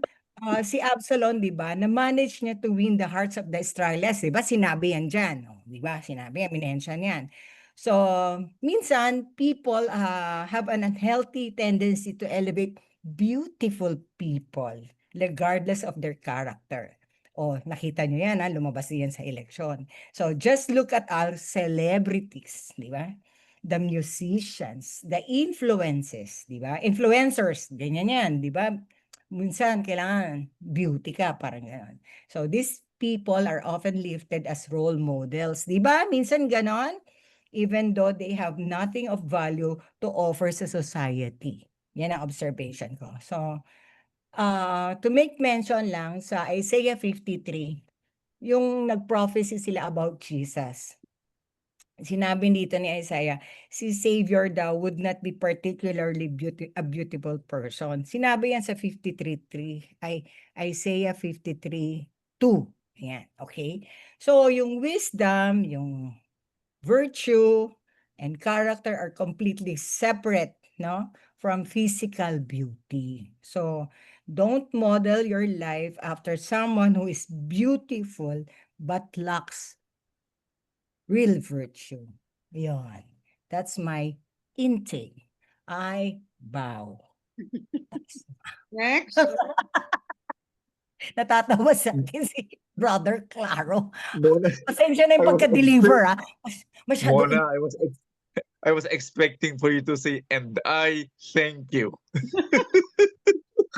[SPEAKER 4] si Absalom, di ba, na-manage niya to win the hearts of the Israelites, di ba? Sinabi yan dyan, di ba? Sinabi yan, minention yan. So, minsan, people have an unhealthy tendency to elevate beautiful people regardless of their character. Nakita nyo yan, lumabas yan sa eleksyon. So, just look at our celebrities, di ba? The musicians, the influencers, di ba? Influencers, ganyan yan, di ba? Minsan, kailangan beauty ka, parang gano'n. So, these people are often lifted as role models, di ba? Minsan ganon, even though they have nothing of value to offer sa society. Yan ang observation ko. So, to make mention lang sa Isaiah 53, yung nag-prophecy sila about Jesus. Sinabi dito ni Isaiah, si Savior daw would not be particularly a beautiful person. Sinabi yan sa 53:3, Isaiah 53:2. Ayan, okay? So, yung wisdom, yung virtue, and character are completely separate, no? From physical beauty. So, Don't model your life after someone who is beautiful but lacks real virtue. Yon. That's my intake. I bow.
[SPEAKER 3] Next.
[SPEAKER 4] Natatawa sa akin si Brother Claro.
[SPEAKER 7] Mona,
[SPEAKER 4] Pasensya na
[SPEAKER 7] I
[SPEAKER 4] yung
[SPEAKER 7] was
[SPEAKER 4] pagka-deliver, ah. Masyado
[SPEAKER 7] Mona, I was expecting for you to say, and I thank you.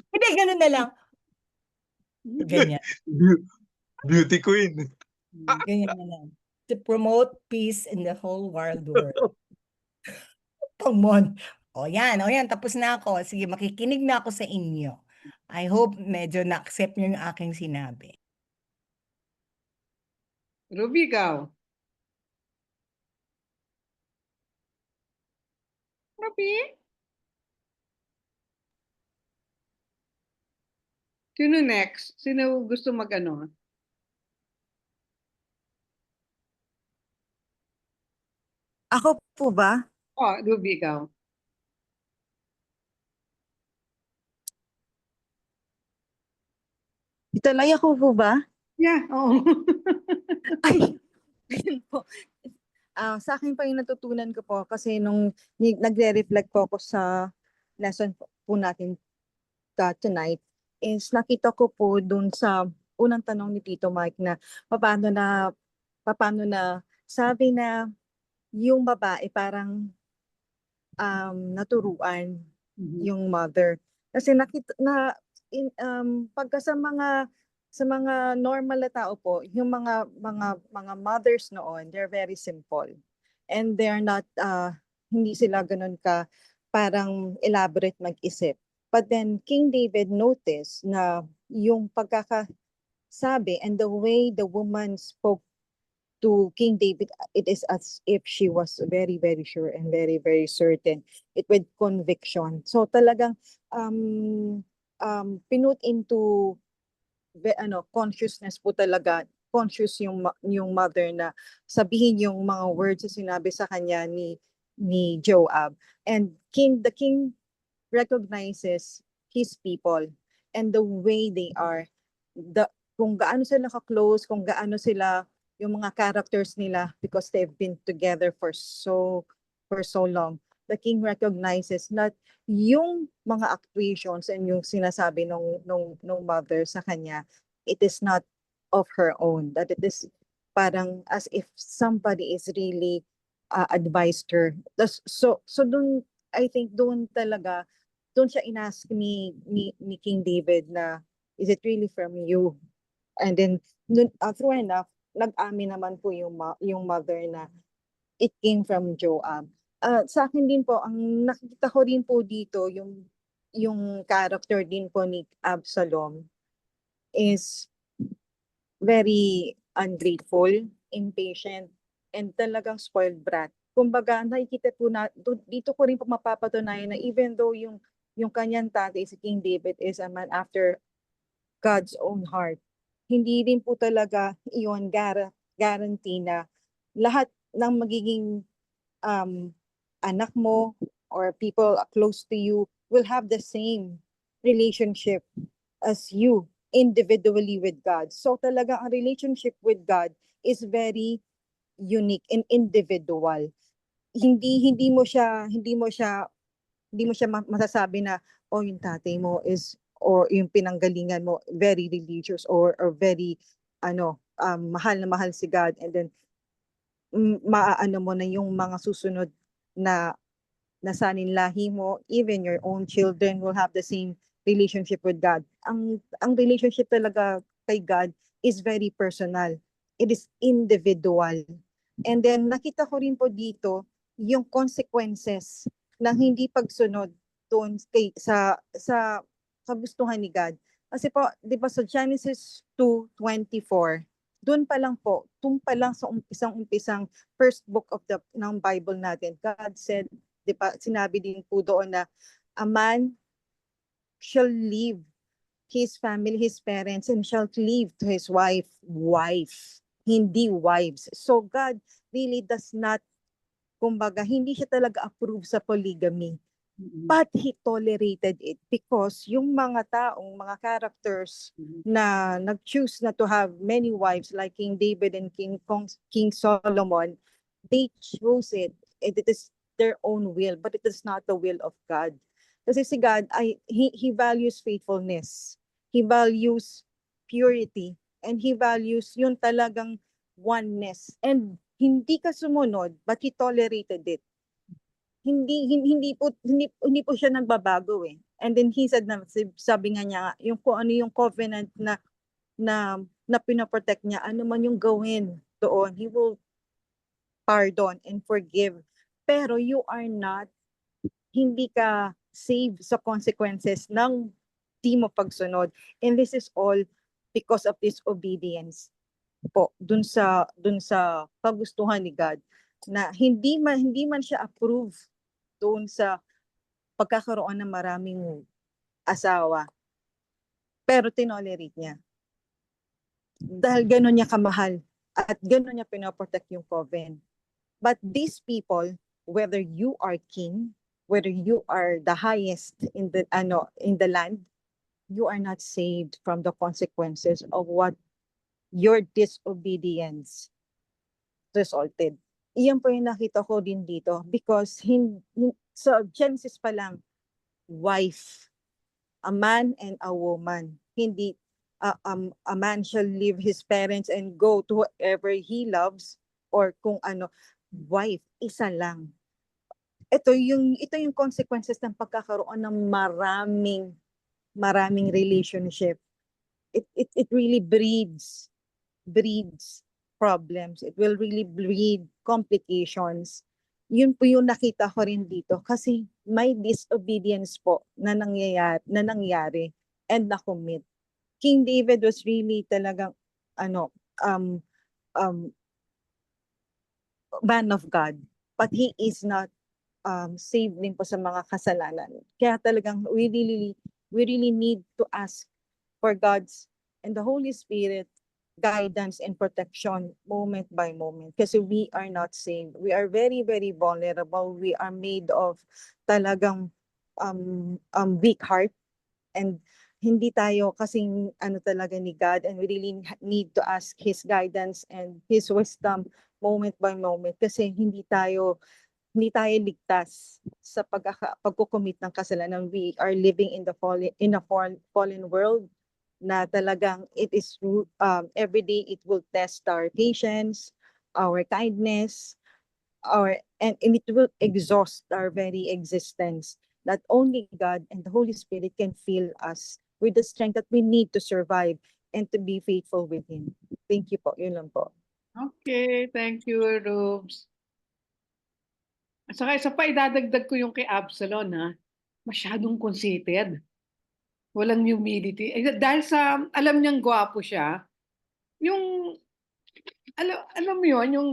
[SPEAKER 4] Hindi, ganun na lang. Ganyan.
[SPEAKER 7] Beauty queen.
[SPEAKER 4] Ganyan na lang. To promote peace in the whole world. Come O yan, tapos na ako. Sige, makikinig na ako sa inyo. I hope medyo na-accept nyo yung aking sinabi.
[SPEAKER 3] Ruby, ikaw. Ruby? Sino next? Sino gusto mag-ano?
[SPEAKER 2] Ako po ba?
[SPEAKER 3] Oh, Ruby, ikaw.
[SPEAKER 2] Italay ako po ba?
[SPEAKER 3] Yeah, oo.
[SPEAKER 2] Ay, yun po. Sa akin pa yung natutunan ko po kasi nung nagre-reflect po ako sa lesson po natin tonight is nakita ko po dun sa unang tanong ni Tito Mike na paano na sabi na yung babae parang naturuan
[SPEAKER 3] Mhm.
[SPEAKER 2] yung mother. Kasi nakita na pagka sa mga normal na tao po, yung mga mothers noon, they're very simple. And they're not hindi sila ganun ka parang elaborate mag-isip. But then King David noticed na yung pagkakasabi and the way the woman spoke to King David, it is as if she was very, very sure and very, very certain. It with conviction. So talagang pinut into consciousness po talaga, conscious yung mother na sabihin yung mga words na sinabi sa kanya ni Joab. And the king recognizes his people and the way they are, kung gaano sila ka-close, kung gaano sila yung mga characters nila because they've been together for so long. The king recognizes not yung mga actuations and yung sinasabi nung mother sa kanya, it is not of her own, that it is parang as if somebody is really advised her. So dun, I think doon siya inask ni King David na, is it really from you? And then true enough, nag-amin naman po yung mother na it came from Joab. Sa akin din po, ang nakikita ko din po dito, yung character din po ni Absalom is very ungrateful, impatient, and talagang spoiled brat. Kumbaga, nakikita po dito ko rin po mapapatunayan na even though yung kanyang tatay, si King David, is a man after God's own heart, hindi rin po talaga iyon guarantee na lahat ng magiging anak mo or people close to you will have the same relationship as you individually with God. So talaga ang relationship with God is very unique and individual. Hindi mo siya masasabi na yung tatay mo is or yung pinanggalingan mo very religious or very mahal na mahal si God, and then maaano mo na yung mga susunod na saninlahi mo, even your own children will have the same relationship with God. Ang relationship talaga kay God is very personal. It is individual. And then nakita ko rin po dito yung consequences ng hindi pagsunod doon sa kagustuhan ni God. Kasi po, 'di ba sa Genesis 2:24, doon pa lang sa umpisang first book of ng Bible natin, God said, 'di ba, sinabi din po doon na a man shall leave his family, his parents, and shall cleave to his wife, hindi wives. So God really does not, kumbaga, hindi siya talaga approve sa polygamy. But he tolerated it because yung mga characters na nag-choose na to have many wives like King David and King Solomon, they chose it. And it is their own will, but it is not the will of God. Kasi si God, he values faithfulness. He values purity. And he values yung talagang oneness. And hindi ka sumunod, but he tolerated it. Hindi po siya nagbabago eh. And then he said na sabi nga niya yung kung ano yung covenant na pinoprotect niya, ano man yung gawin doon, he will pardon and forgive. Pero you are not, hindi ka saved sa consequences ng di mo pagsunod. And this is all because of disobedience po dun sa kagustuhan ni God na hindi man siya approve doon sa pagkakaroon ng maraming asawa. Pero tinolerate niya. Dahil gano'n niya kamahal at gano'n niya pinoprotect yung coven. But these people, whether you are king, whether you are the highest in the land, you are not saved from the consequences of what your disobedience resulted. Iyan po yung nakita ko din dito because sa Genesis pa lang, wife, a man and a woman, hindi a man shall leave his parents and go to whoever he loves or kung ano, wife, isa lang. Ito yung consequences ng pagkakaroon ng maraming relationship. It really breeds problems. It will really breed complications. Yun po yung nakita ko rin dito kasi may disobedience po na nangyari and na-commit. King David was really talagang man of God, but he is not saved din po sa mga kasalanan. Kaya talagang we really need to ask for God's and the Holy Spirit guidance and protection moment by moment kasi we are not saved. We are very, very vulnerable. We are made of talagang weak heart and hindi tayo kasing talaga ni God and we really need to ask His guidance and His wisdom moment by moment kasi hindi tayo ligtas sa pagko-commit ng kasalanan. We are living in a fallen world na talagang it is every day it will test our patience, our kindness, and it will exhaust our very existence. That only God and the Holy Spirit can fill us with the strength that we need to survive and to be faithful with Him. Thank you po. Yun lang po.
[SPEAKER 3] Okay, thank you, Rubes. At saka isa pa, idadagdag ko yung kay Absalom, ha? Masyadong conceited. Walang humility. Dahil sa, alam niyang gwapo siya, yung, alam mo yun, yung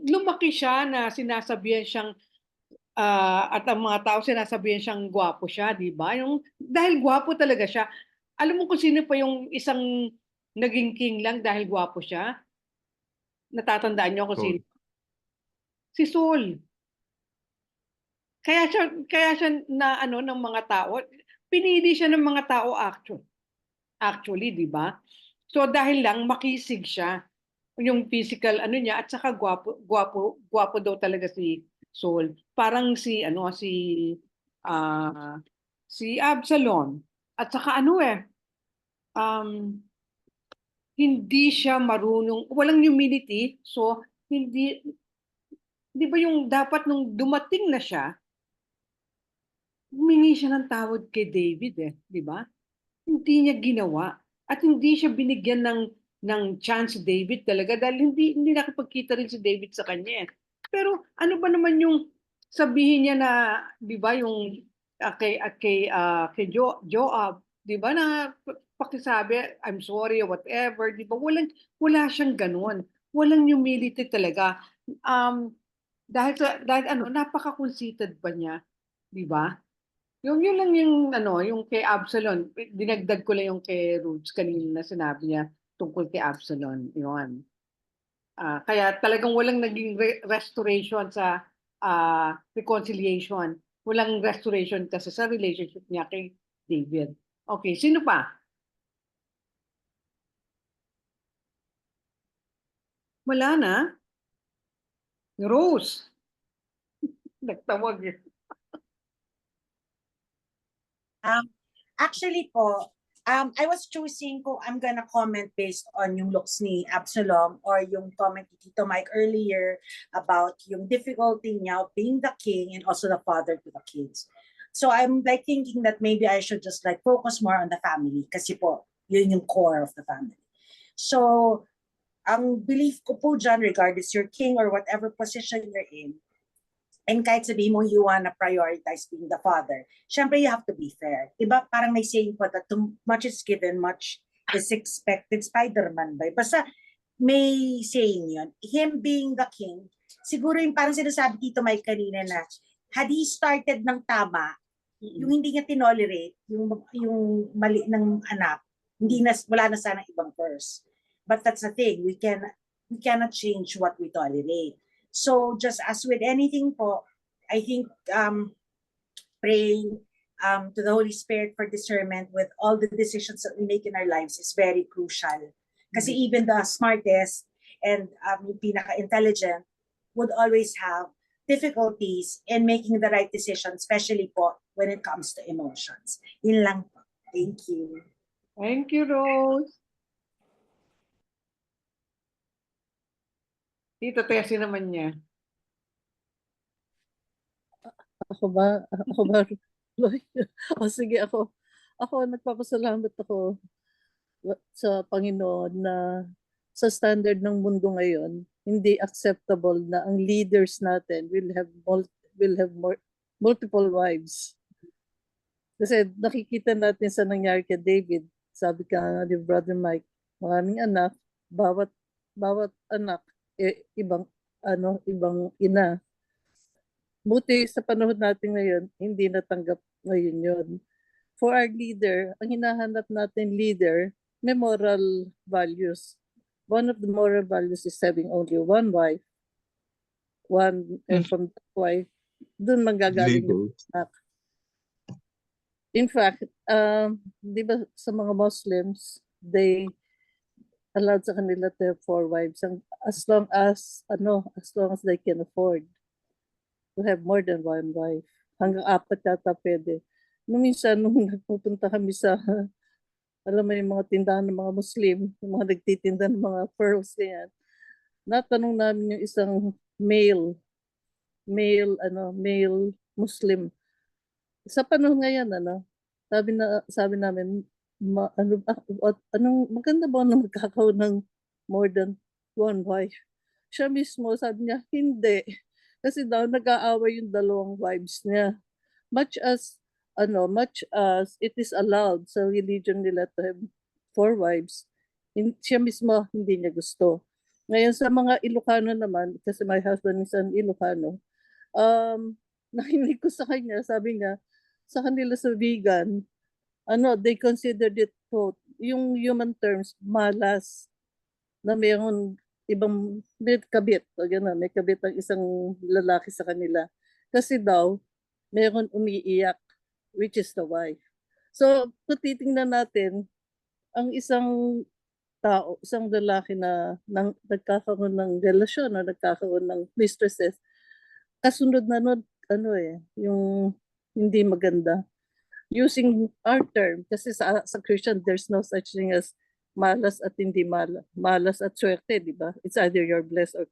[SPEAKER 3] lumaki siya na sinasabihan siyang, at ang mga tao sinasabihan siyang gwapo siya, di ba? Yung, dahil gwapo talaga siya. Alam mo kung sino pa yung isang naging king lang dahil gwapo siya? Natatandaan niyo kung
[SPEAKER 7] Saul.
[SPEAKER 3] sino? Si Saul. Kaya siya na ng mga tao, pinili siya ng mga tao actually, di ba? So dahil lang makisig siya yung physical niya at saka gwapo daw talaga si Saul. Parang si Absalom. At saka hindi siya marunong, walang humility, so hindi, di ba yung dapat nung dumating na siya, humingi siya ng tawad kay David di ba? Hindi niya ginawa at hindi siya binigyan ng chance si David talaga dahil hindi nakipagkita rin si David sa kanya. Pero ano ba naman yung sabihin niya na 'di ba yung kay Joab, 'di ba na pakisabi I'm sorry or whatever, 'di ba? Wala siyang ganoon. Walang humility talaga. Dahil napaka-conceited pa niya, 'di ba? Yun lang yung kay Absalom. Dinagdag ko lang yung kay Roots kanina na sinabi niya tungkol kay Absalom. Yun. Kaya talagang walang naging restoration sa reconciliation Walang restoration kasi sa relationship niya kay David. Okay, sino pa? Wala na? Rose. Nagtawag eh.
[SPEAKER 8] Actually po, I was choosing kung I'm gonna comment based on yung looks ni Absalom or yung comment ni Tito Mike earlier about yung difficulty niya of being the king and also the father to the kids. So I'm like thinking that maybe I should just like focus more on the family kasi po, yun yung core of the family. So, ang belief ko po dyan, regardless you're king or whatever position you're in, and kahit sabihin mo you wanna prioritize being the father, syempre you have to be fair. Diba parang may saying po that too much is given, much is expected. Spider-Man ba? Basta may saying yun. Him being the king, siguro yung parang sinasabi dito Mike kanina na had he started ng tama, yung hindi niya tinolerate, yung mali ng anak, hindi na, wala na sana ibang verse. But that's the thing, we cannot change what we tolerate. So just as with anything po, I think praying to the Holy Spirit for discernment with all the decisions that we make in our lives is very crucial. Kasi even the smartest and yung pinaka-intelligent would always have difficulties in making the right decision, especially po when it comes to emotions. Yun lang po. Thank you.
[SPEAKER 3] Thank you, Rose. Tito Tessie naman niya.
[SPEAKER 9] Ako ba? Ako ba? O sige, ako nagpapasalamat ako sa Panginoon na sa standard ng mundo ngayon, hindi acceptable na ang leaders natin will have multiple wives. Kasi nakikita natin sa nangyari kay David, sabi ka nga ni Brother Mike, maraming anak, bawat anak ibang ina. Buti sa panahon natin ngayon, hindi natanggap ngayon yun. For our leader, ang hinahanap natin leader, may moral values. One of the moral values is having only one wife. And from that wife, dun manggagaling yung anak. In fact, di ba sa mga Muslims, they allowed sa kanila to have 4 wives as long as they can afford to have more than 1 wife. Hanggang 4 yata pwede. Nung nagpupunta kami sa, alam mo yung mga tindahan ng mga Muslim, yung mga nagtitinda ng mga pearls na yan, natanong namin yung isang male Muslim. Sa panahon ngayon, sabi namin, maganda ba na magkakaroon ng more than 1 wife? Siya mismo, sabi niya, hindi. Kasi daw nag-aaway yung 2 wives niya. Much as it is allowed sa religion nila to have 4 wives, siya mismo hindi niya gusto. Ngayon sa mga Ilocano naman, kasi my husband is an Ilocano, nakinig ko sa kanya, sabi niya, sa kanila sa vegan, they considered it, quote, yung human terms, malas, na mayroon ibang may kabit, o gano'n, may kabit ang isang lalaki sa kanila. Kasi daw, mayroon umiiyak, which is the wife. So, kung titingnan natin, ang isang tao, isang lalaki na nagkakaroon ng relasyon o nagkakaroon ng mistresses, kasunod na nun, yung hindi maganda. Using our term, kasi sa Christian, there's no such thing as malas at hindi malas at swerte, di ba? It's either you're blessed or